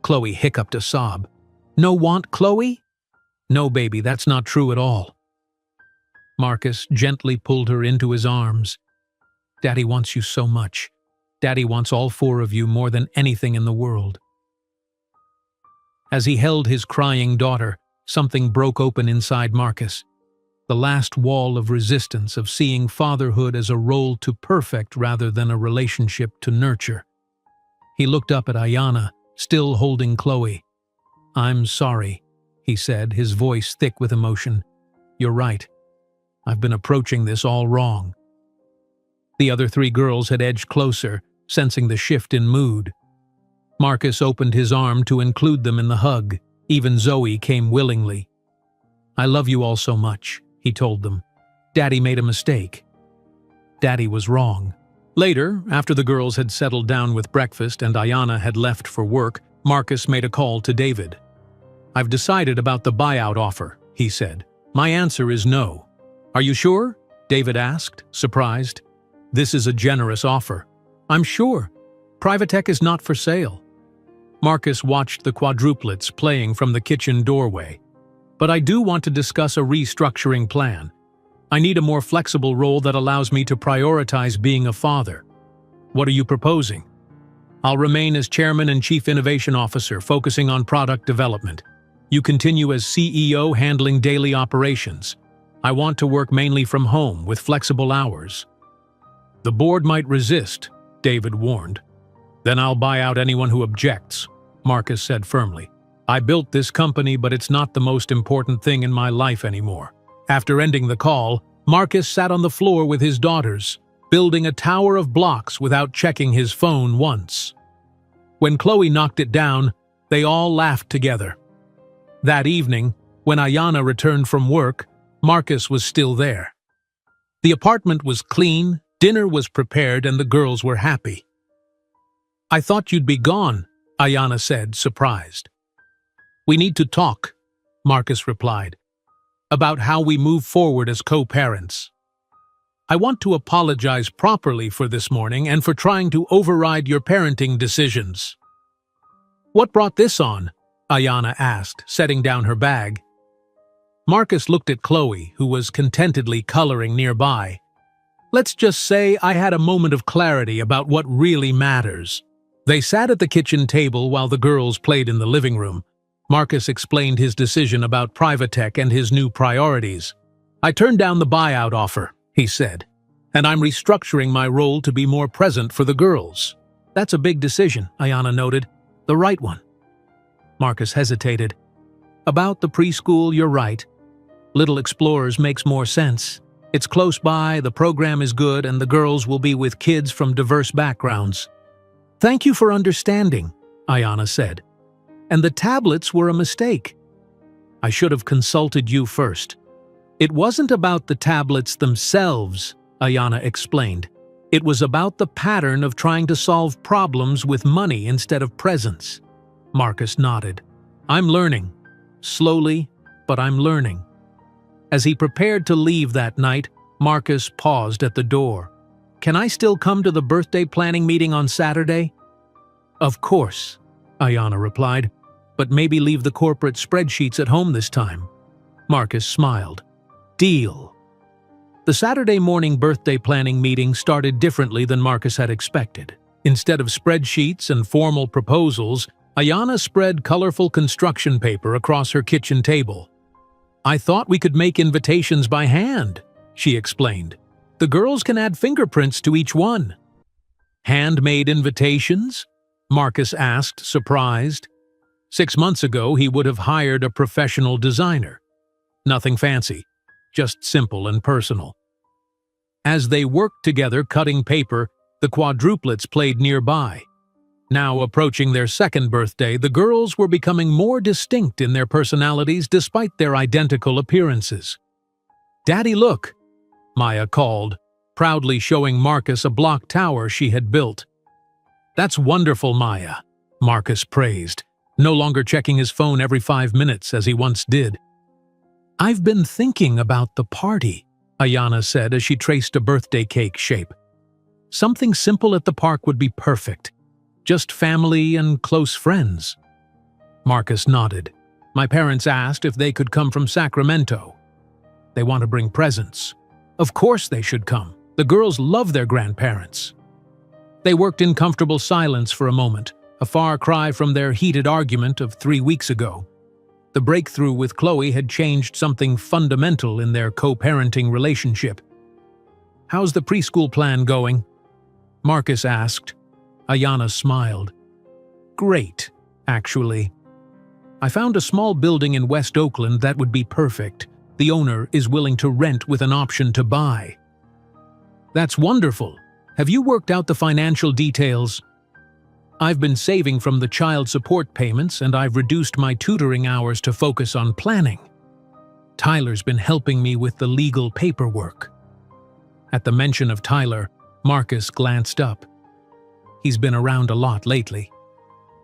Chloe hiccuped a sob. "No want, Chloe?" "No, baby, that's not true at all." Marcus gently pulled her into his arms. "Daddy wants you so much. Daddy wants all 4 of you more than anything in the world." As he held his crying daughter, something broke open inside Marcus. The last wall of resistance of seeing fatherhood as a role to perfect rather than a relationship to nurture. He looked up at Ayana, still holding Chloe. "I'm sorry," he said, his voice thick with emotion. "You're right. I've been approaching this all wrong." The other 3 girls had edged closer, sensing the shift in mood. Marcus opened his arm to include them in the hug. Even Zoe came willingly. "I love you all so much," he told them. "Daddy made a mistake. Daddy was wrong." Later, after the girls had settled down with breakfast and Ayana had left for work, Marcus made a call to David. "I've decided about the buyout offer," he said. "My answer is no." "Are you sure?" David asked, surprised. "This is a generous offer." "I'm sure. Privatech is not for sale." Marcus watched the quadruplets playing from the kitchen doorway. "But I do want to discuss a restructuring plan. I need a more flexible role that allows me to prioritize being a father." "What are you proposing?" "I'll remain as chairman and chief innovation officer, focusing on product development. You continue as CEO, handling daily operations. I want to work mainly from home, with flexible hours." "The board might resist," David warned. "Then I'll buy out anyone who objects," Marcus said firmly. "I built this company, but it's not the most important thing in my life anymore." After ending the call, Marcus sat on the floor with his daughters, building a tower of blocks without checking his phone once. When Chloe knocked it down, they all laughed together. That evening, when Ayana returned from work, Marcus was still there. The apartment was clean, dinner was prepared, and the girls were happy. "I thought you'd be gone," Ayana said, surprised. "We need to talk," Marcus replied. about how we move forward as co-parents. I want to apologize properly for this morning and for trying to override your parenting decisions." "What brought this on?" Ayanna asked, setting down her bag. Marcus looked at Chloe, who was contentedly coloring nearby. "Let's just say I had a moment of clarity about what really matters." They sat at the kitchen table while the girls played in the living room. Marcus explained his decision about Privatech and his new priorities. "I turned down the buyout offer," he said, "and I'm restructuring my role to be more present for the girls." "That's a big decision," Ayanna noted. "The right one." Marcus hesitated. "About the preschool, you're right. Little Explorers makes more sense. It's close by, the program is good, and the girls will be with kids from diverse backgrounds." "Thank you for understanding," Ayanna said. "And the tablets were a mistake. I should have consulted you first." "It wasn't about the tablets themselves," Ayanna explained. "It was about the pattern of trying to solve problems with money instead of presents." Marcus nodded. "I'm learning. Slowly, but I'm learning." As he prepared to leave that night, Marcus paused at the door. "Can I still come to the birthday planning meeting on Saturday?" "Of course," Ayanna replied, "but maybe leave the corporate spreadsheets at home this time." Marcus smiled. "Deal." The Saturday morning birthday planning meeting started differently than Marcus had expected. Instead of spreadsheets and formal proposals, Ayanna spread colorful construction paper across her kitchen table. "I thought we could make invitations by hand," she explained. "The girls can add fingerprints to each one." "Handmade invitations?" Marcus asked, surprised. 6 months ago, he would have hired a professional designer. Nothing fancy, just simple and personal. As they worked together cutting paper, the Quadruplets played nearby. Now approaching their second birthday, the girls were becoming more distinct in their personalities despite their identical appearances. "Daddy, look," Maya called, proudly showing Marcus a block tower she had built. "That's wonderful, Maya," Marcus praised, no longer checking his phone every 5 minutes as he once did. "I've been thinking about the party," Ayanna said as she traced a birthday cake shape. "Something simple at the park would be perfect. Just family and close friends." Marcus nodded. "My parents asked if they could come from Sacramento. They want to bring presents. Of course they should come. The girls love their grandparents." They worked in comfortable silence for a moment, a far cry from their heated argument of 3 weeks ago. The breakthrough with Chloe had changed something fundamental in their co-parenting relationship. "How's the preschool plan going?" Marcus asked. Ayanna smiled. "Great, actually. I found a small building in West Oakland that would be perfect. The owner is willing to rent with an option to buy." "That's wonderful. Have you worked out the financial details?" "I've been saving from the child support payments and I've reduced my tutoring hours to focus on planning. Tyler's been helping me with the legal paperwork." At the mention of Tyler, Marcus glanced up. "He's been around a lot lately."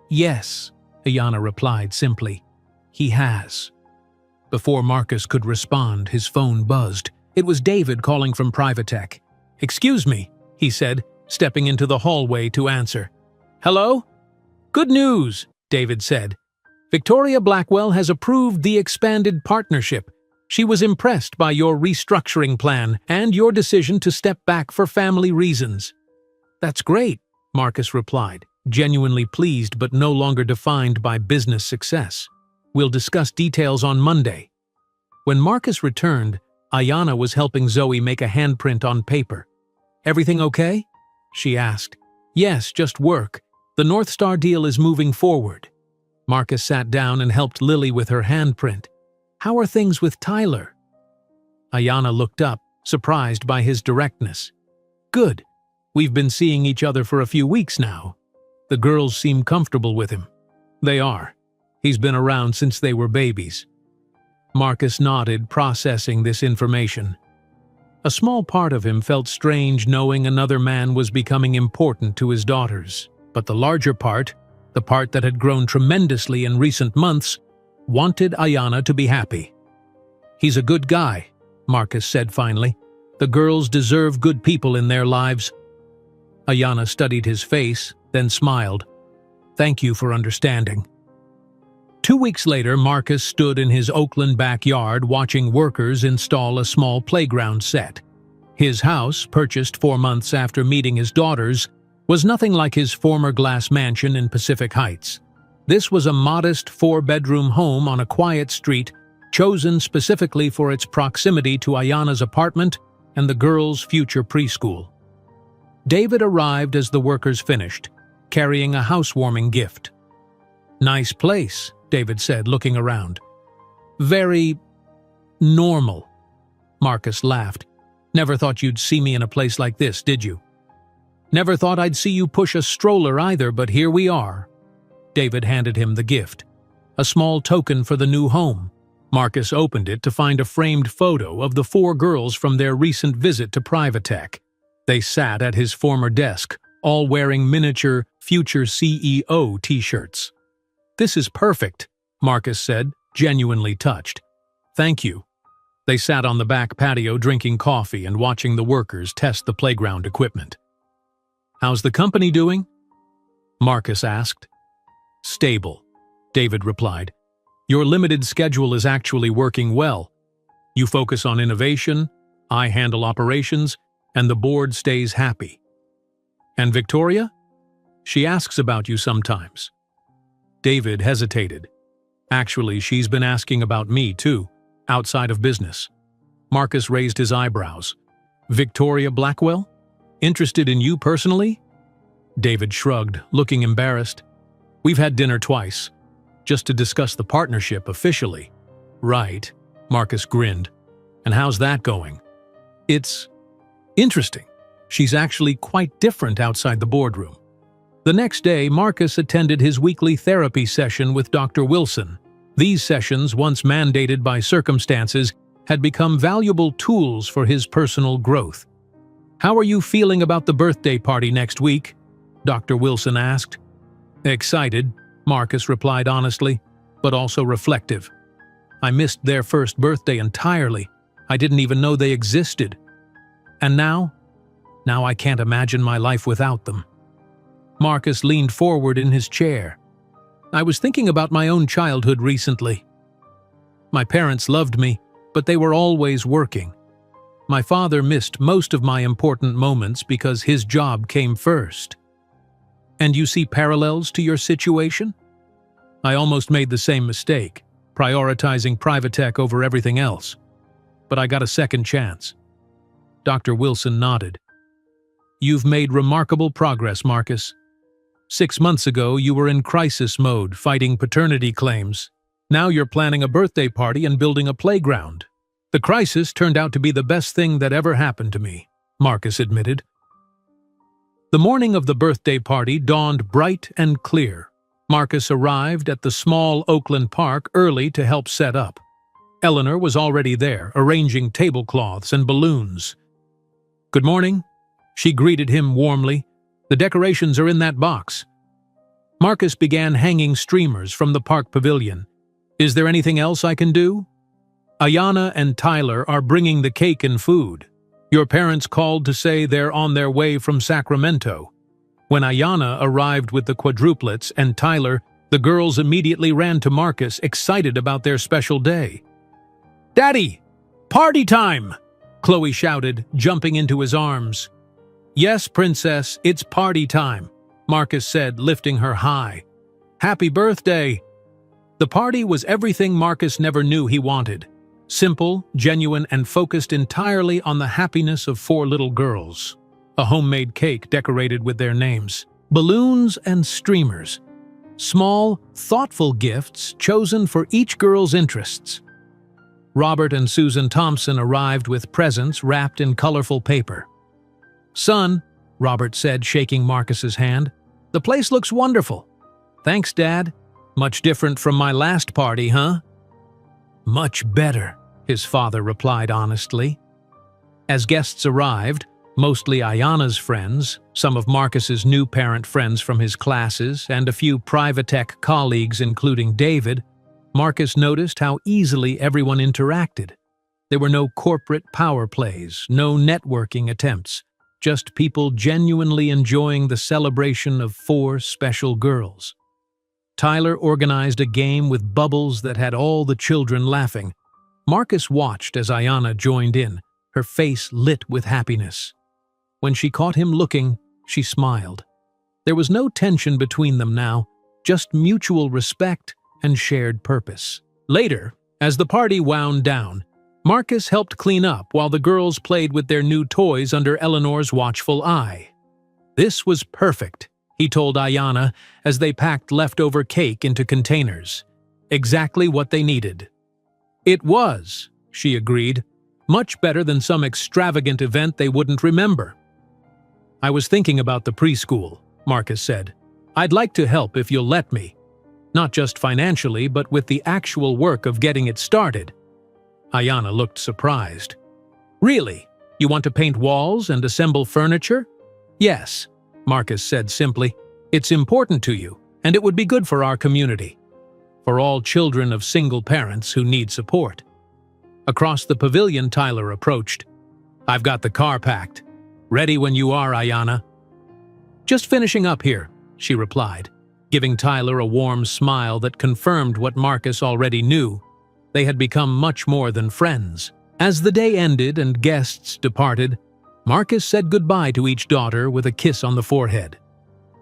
"Yes," Ayanna replied simply. "He has." Before Marcus could respond, his phone buzzed. It was David calling from Privatech. "Excuse me," he said, stepping into the hallway to answer. "Hello?" "Good news," David said. "Victoria Blackwell has approved the expanded partnership. She was impressed by your restructuring plan and your decision to step back for family reasons." "That's great," Marcus replied, genuinely pleased but no longer defined by business success. "We'll discuss details on Monday." When Marcus returned, Ayanna was helping Zoe make a handprint on paper. "Everything okay?" she asked. "Yes, just work. The North Star deal is moving forward." Marcus sat down and helped Lily with her handprint. "How are things with Tyler?" Ayanna looked up, surprised by his directness. "Good. We've been seeing each other for a few weeks now. The girls seem comfortable with him." "They are. He's been around since they were babies." Marcus nodded, processing this information. A small part of him felt strange knowing another man was becoming important to his daughters, but the larger part, the part that had grown tremendously in recent months, wanted Ayanna to be happy. He's a good guy, Marcus said finally. The girls deserve good people in their lives. Ayana studied his face, then smiled. Thank you for understanding. 2 weeks later, Marcus stood in his Oakland backyard watching workers install a small playground set. His house, purchased 4 months after meeting his daughters, was nothing like his former glass mansion in Pacific Heights. This was a modest 4-bedroom home on a quiet street, chosen specifically for its proximity to Ayana's apartment and the girls' future preschool. David arrived as the workers finished, carrying a housewarming gift. Nice place, David said, looking around. Very normal. Marcus laughed. Never thought you'd see me in a place like this, did you? Never thought I'd see you push a stroller either, but here we are. David handed him the gift, a small token for the new home. Marcus opened it to find a framed photo of the 4 girls from their recent visit to Privatech. They sat at his former desk, all wearing miniature Future CEO t-shirts. This is perfect, Marcus said, genuinely touched. Thank you. They sat on the back patio drinking coffee and watching the workers test the playground equipment. How's the company doing? Marcus asked. Stable, David replied. Your limited schedule is actually working well. You focus on innovation, I handle operations, and the board stays happy. And Victoria? She asks about you sometimes. David hesitated. Actually, she's been asking about me too, outside of business. Marcus raised his eyebrows. Victoria Blackwell? Interested in you personally? David shrugged, looking embarrassed. We've had dinner twice, just to discuss the partnership officially. Right, Marcus grinned. And how's that going? It's interesting. She's actually quite different outside the boardroom. The next day, Marcus attended his weekly therapy session with Dr. Wilson. These sessions, once mandated by circumstances, had become valuable tools for his personal growth. How are you feeling about the birthday party next week? Dr. Wilson asked. Excited, Marcus replied honestly, but also reflective. I missed their first birthday entirely. I didn't even know they existed. And now? Now I can't imagine my life without them. Marcus leaned forward in his chair. I was thinking about my own childhood recently. My parents loved me, but they were always working. My father missed most of my important moments because his job came first. And you see parallels to your situation? I almost made the same mistake, prioritizing Privatech over everything else. But I got a second chance. Dr. Wilson nodded. You've made remarkable progress, Marcus. 6 months ago, you were in crisis mode, fighting paternity claims. Now you're planning a birthday party and building a playground. The crisis turned out to be the best thing that ever happened to me, Marcus admitted. The morning of the birthday party dawned bright and clear. Marcus arrived at the small Oakland park early to help set up. Eleanor was already there, arranging tablecloths and balloons. Good morning, she greeted him warmly. The decorations are in that box. Marcus began hanging streamers from the park pavilion. Is there anything else I can do? Ayana and Tyler are bringing the cake and food. Your parents called to say they're on their way from Sacramento. When Ayana arrived with the Quadruplets and Tyler, the girls immediately ran to Marcus, excited about their special day. Daddy! Party time! Chloe shouted, jumping into his arms. Yes, princess, it's party time, Marcus said, lifting her high. Happy birthday! The party was everything Marcus never knew he wanted. Simple, genuine, and focused entirely on the happiness of 4 little girls. A homemade cake decorated with their names. Balloons and streamers. Small, thoughtful gifts chosen for each girl's interests. Robert and Susan Thompson arrived with presents wrapped in colorful paper. Son, Robert said, shaking Marcus's hand, the place looks wonderful. Thanks, Dad. Much different from my last party, huh? Much better, his father replied honestly. As guests arrived, mostly Ayana's friends, some of Marcus's new parent friends from his classes, and a few Privatech colleagues including David, Marcus noticed how easily everyone interacted. There were no corporate power plays, no networking attempts, just people genuinely enjoying the celebration of 4 special girls. Tyler organized a game with bubbles that had all the children laughing. Marcus watched as Ayanna joined in, her face lit with happiness. When she caught him looking, she smiled. There was no tension between them now, just mutual respect and shared purpose. Later, as the party wound down, Marcus helped clean up while the girls played with their new toys under Eleanor's watchful eye. This was perfect, he told Ayanna as they packed leftover cake into containers. Exactly what they needed. It was, she agreed, much better than some extravagant event they wouldn't remember. I was thinking about the preschool, Marcus said. I'd like to help if you'll let me. Not just financially, but with the actual work of getting it started. Ayanna looked surprised. Really? You want to paint walls and assemble furniture? Yes, Marcus said simply. It's important to you, and it would be good for our community. For all children of single parents who need support. Across the pavilion, Tyler approached. I've got the car packed. Ready when you are, Ayanna. Just finishing up here, she replied, giving Tyler a warm smile that confirmed what Marcus already knew. They had become much more than friends. As the day ended and guests departed, Marcus said goodbye to each daughter with a kiss on the forehead.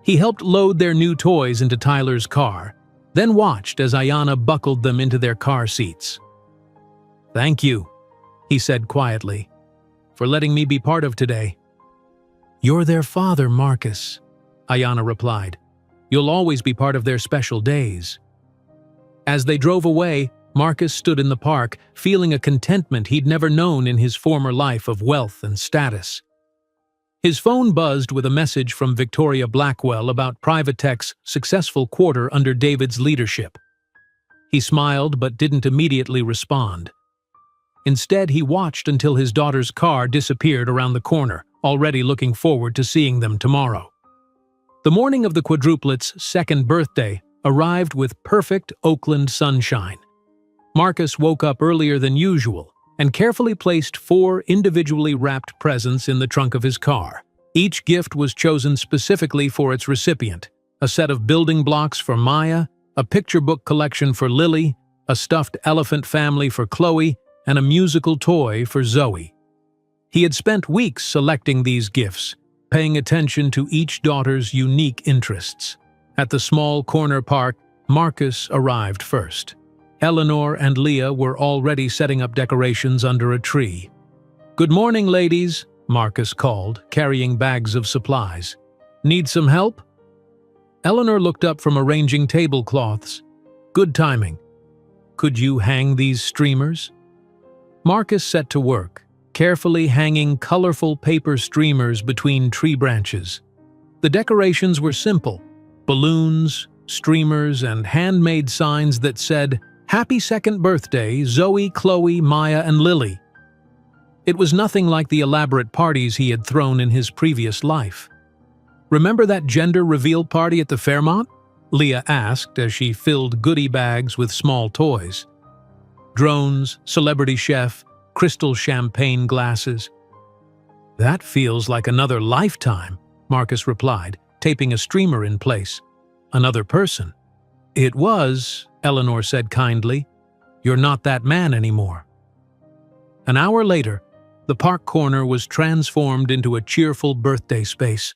He helped load their new toys into Tyler's car, then watched as Ayanna buckled them into their car seats. Thank you, he said quietly, for letting me be part of today. You're their father, Marcus, Ayanna replied. You'll always be part of their special days. As they drove away, Marcus stood in the park, feeling a contentment he'd never known in his former life of wealth and status. His phone buzzed with a message from Victoria Blackwell about Privatech's successful quarter under David's leadership. He smiled but didn't immediately respond. Instead, he watched until his daughter's car disappeared around the corner, already looking forward to seeing them tomorrow. The morning of the Quadruplets' second birthday arrived with perfect Oakland sunshine. Marcus woke up earlier than usual and carefully placed 4 individually wrapped presents in the trunk of his car. Each gift was chosen specifically for its recipient: a set of building blocks for Maya, a picture book collection for Lily, a stuffed elephant family for Chloe, and a musical toy for Zoe. He had spent weeks selecting these gifts, paying attention to each daughter's unique interests. At the small corner park, Marcus arrived first. Eleanor and Leah were already setting up decorations under a tree. "Good morning, ladies," Marcus called, carrying bags of supplies. "Need some help?" Eleanor looked up from arranging tablecloths. "Good timing. Could you hang these streamers?" Marcus set to work, carefully hanging colorful paper streamers between tree branches. The decorations were simple: balloons, streamers, and handmade signs that said, "Happy second birthday, Zoe, Chloe, Maya, and Lily." It was nothing like the elaborate parties he had thrown in his previous life. "Remember that gender reveal party at the Fairmont?" Leah asked as she filled goodie bags with small toys. Drones, celebrity chef, crystal champagne glasses. "That feels like another lifetime," Marcus replied, taping a streamer in place. "Another person." "It was," Eleanor said kindly. "You're not that man anymore." An hour later, the park corner was transformed into a cheerful birthday space.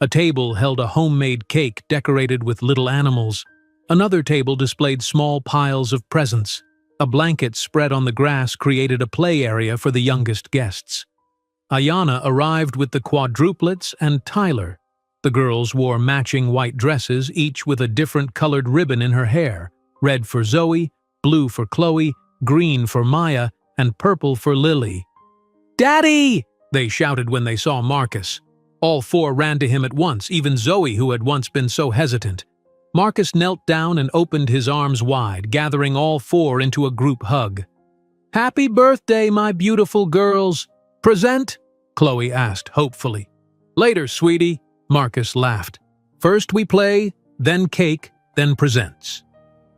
A table held a homemade cake decorated with little animals. Another table displayed small piles of presents. A blanket spread on the grass created a play area for the youngest guests. Ayanna arrived with the Quadruplets and Tyler. The girls wore matching white dresses, each with a different colored ribbon in her hair: red for Zoe, blue for Chloe, green for Maya, and purple for Lily. "Daddy!" they shouted when they saw Marcus. All 4 ran to him at once, even Zoe, who had once been so hesitant. Marcus knelt down and opened his arms wide, gathering all 4 into a group hug. "Happy birthday, my beautiful girls! Present?" Chloe asked hopefully. "Later, sweetie," Marcus laughed. "First we play, then cake, then presents."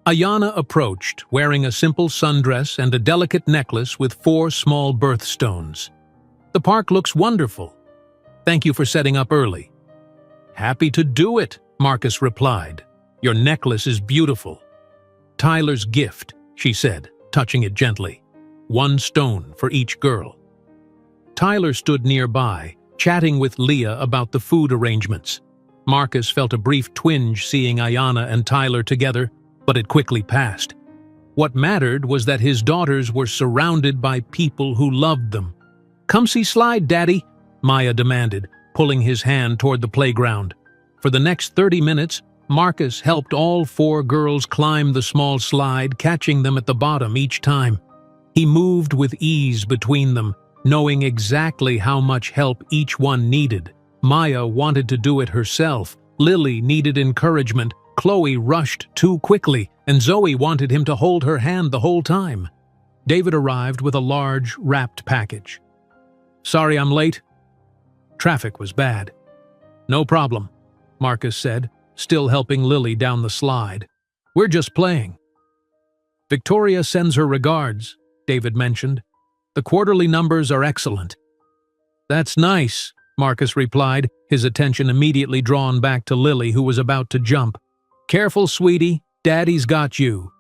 Ayana approached, wearing a simple sundress and a delicate necklace with 4 small birthstones. "The park looks wonderful. Thank you for setting up early." "Happy to do it," Marcus replied. "Your necklace is beautiful." "Tyler's gift," she said, touching it gently. 1 stone for each girl." Tyler stood nearby, chatting with Leah about the food arrangements. Marcus felt a brief twinge seeing Ayana and Tyler together, but it quickly passed. What mattered was that his daughters were surrounded by people who loved them. "Come see slide, Daddy," Maya demanded, pulling his hand toward the playground. For the next 30 minutes, Marcus helped all 4 girls climb the small slide, catching them at the bottom each time. He moved with ease between them, knowing exactly how much help each one needed. Maya wanted to do it herself, Lily needed encouragement, Chloe rushed too quickly, and Zoe wanted him to hold her hand the whole time. David arrived with a large, wrapped package. "Sorry I'm late." Traffic was bad. "No problem," Marcus said, still helping Lily down the slide. "We're just playing." "Victoria sends her regards," David mentioned. "The quarterly numbers are excellent." "That's nice," Marcus replied, his attention immediately drawn back to Lily, who was about to jump. "Careful, sweetie, Daddy's got you."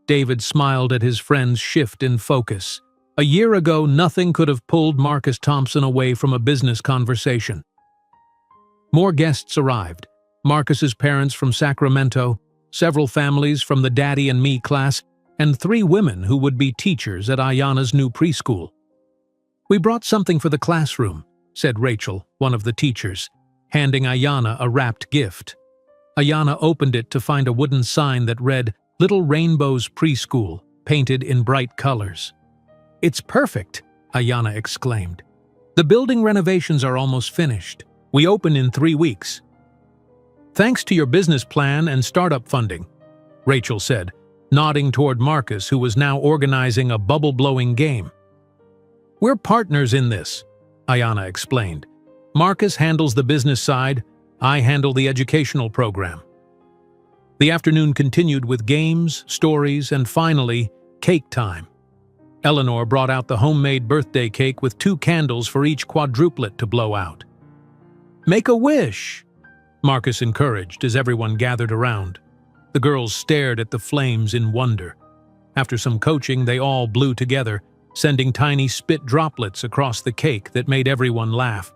David smiled at his friend's shift in focus. A year ago, nothing could have pulled Marcus Thompson away from a business conversation. More guests arrived. Marcus's parents from Sacramento, several families from the Daddy and Me class, and 3 women who would be teachers at Ayana's new preschool. "We brought something for the classroom," said Rachel, one of the teachers, handing Ayana a wrapped gift. Ayana opened it to find a wooden sign that read, "Little Rainbow's Preschool," painted in bright colors. "It's perfect," Ayana exclaimed. "The building renovations are almost finished. We open in 3 weeks." "Thanks to your business plan and startup funding," Rachel said, nodding toward Marcus, who was now organizing a bubble-blowing game. "We're partners in this," Ayana explained. "Marcus handles the business side, I handle the educational program." The afternoon continued with games, stories, and finally, cake time. Eleanor brought out the homemade birthday cake with 2 candles for each quadruplet to blow out. "Make a wish," Marcus encouraged as everyone gathered around. The girls stared at the flames in wonder. After some coaching, they all blew together, sending tiny spit droplets across the cake that made everyone laugh.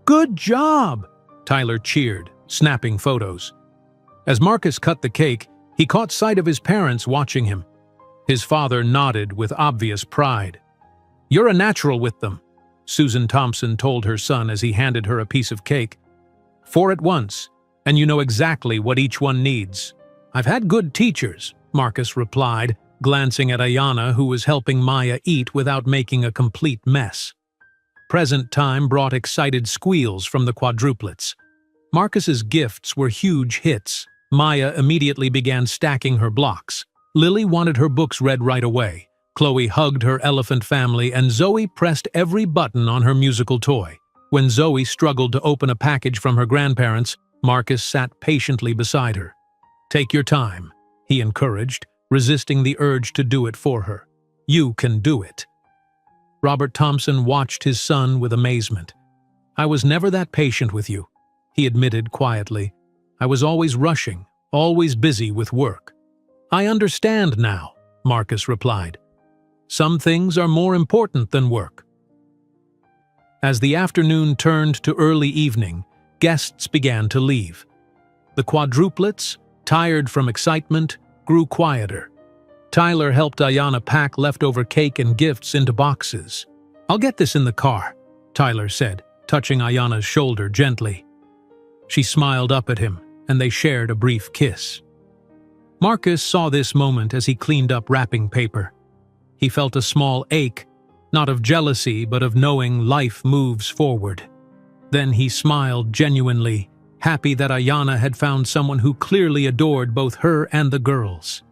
"Good job!" Tyler cheered, snapping photos. As Marcus cut the cake, he caught sight of his parents watching him. His father nodded with obvious pride. "You're a natural with them," Susan Thompson told her son as he handed her a piece of cake. "4 at once, and you know exactly what each one needs." "I've had good teachers," Marcus replied, glancing at Ayana, who was helping Maya eat without making a complete mess. Present time brought excited squeals from the quadruplets. Marcus's gifts were huge hits. Maya immediately began stacking her blocks. Lily wanted her books read right away. Chloe hugged her elephant family, and Zoe pressed every button on her musical toy. When Zoe struggled to open a package from her grandparents, Marcus sat patiently beside her. "Take your time," he encouraged, resisting the urge to do it for her. "You can do it." Robert Thompson watched his son with amazement. "I was never that patient with you," he admitted quietly. "I was always rushing, always busy with work." "I understand now," Marcus replied. "Some things are more important than work." As the afternoon turned to early evening, guests began to leave. The quadruplets, tired from excitement, grew quieter. Tyler helped Ayana pack leftover cake and gifts into boxes. "I'll get this in the car," Tyler said, touching Ayana's shoulder gently. She smiled up at him, and they shared a brief kiss. Marcus saw this moment as he cleaned up wrapping paper. He felt a small ache, not of jealousy but of knowing life moves forward. Then he smiled genuinely, happy that Ayana had found someone who clearly adored both her and the girls.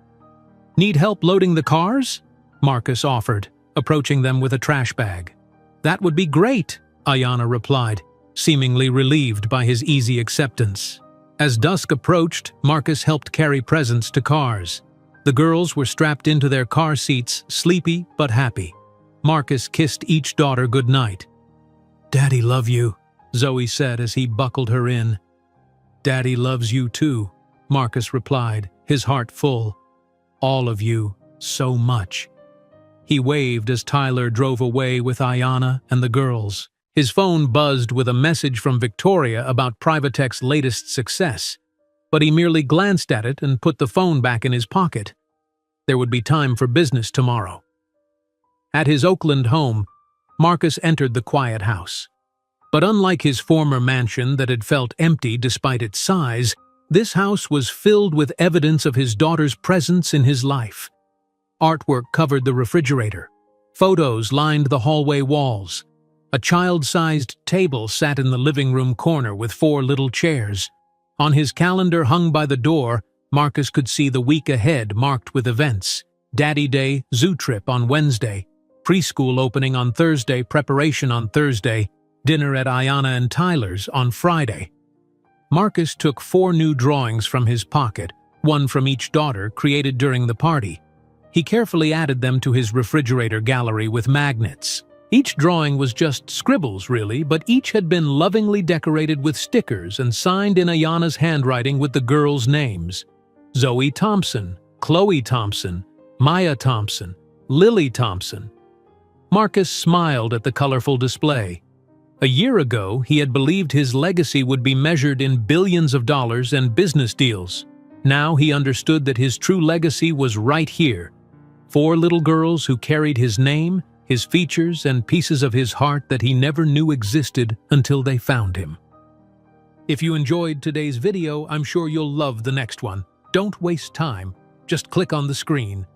"Need help loading the cars?" Marcus offered, approaching them with a trash bag. "That would be great," Ayana replied, seemingly relieved by his easy acceptance. As dusk approached, Marcus helped carry presents to cars. The girls were strapped into their car seats, sleepy but happy. Marcus kissed each daughter goodnight. "Daddy love you," Zoe said as he buckled her in. "Daddy loves you too," Marcus replied, his heart full. "All of you, so much." He waved as Tyler drove away with Ayanna and the girls. His phone buzzed with a message from Victoria about Privatech's latest success, but he merely glanced at it and put the phone back in his pocket. There would be time for business tomorrow. At his Oakland home, Marcus entered the quiet house. But unlike his former mansion that had felt empty despite its size, this house was filled with evidence of his daughter's presence in his life. Artwork covered the refrigerator. Photos lined the hallway walls. A child-sized table sat in the living room corner with 4 little chairs. On his calendar hung by the door, Marcus could see the week ahead marked with events. Daddy Day, zoo trip on Wednesday, preschool opening on Thursday, preparation on Thursday, dinner at Ayanna and Tyler's on Friday. Marcus took 4 new drawings from his pocket, one from each daughter, created during the party. He carefully added them to his refrigerator gallery with magnets. Each drawing was just scribbles, really, but each had been lovingly decorated with stickers and signed in Ayanna's handwriting with the girls' names: Zoe Thompson, Chloe Thompson, Maya Thompson, Lily Thompson. Marcus smiled at the colorful display. A year ago, he had believed his legacy would be measured in billions of dollars and business deals. Now he understood that his true legacy was right here. 4 little girls who carried his name, his features, and pieces of his heart that he never knew existed until they found him. If you enjoyed today's video, I'm sure you'll love the next one. Don't waste time. Just click on the screen.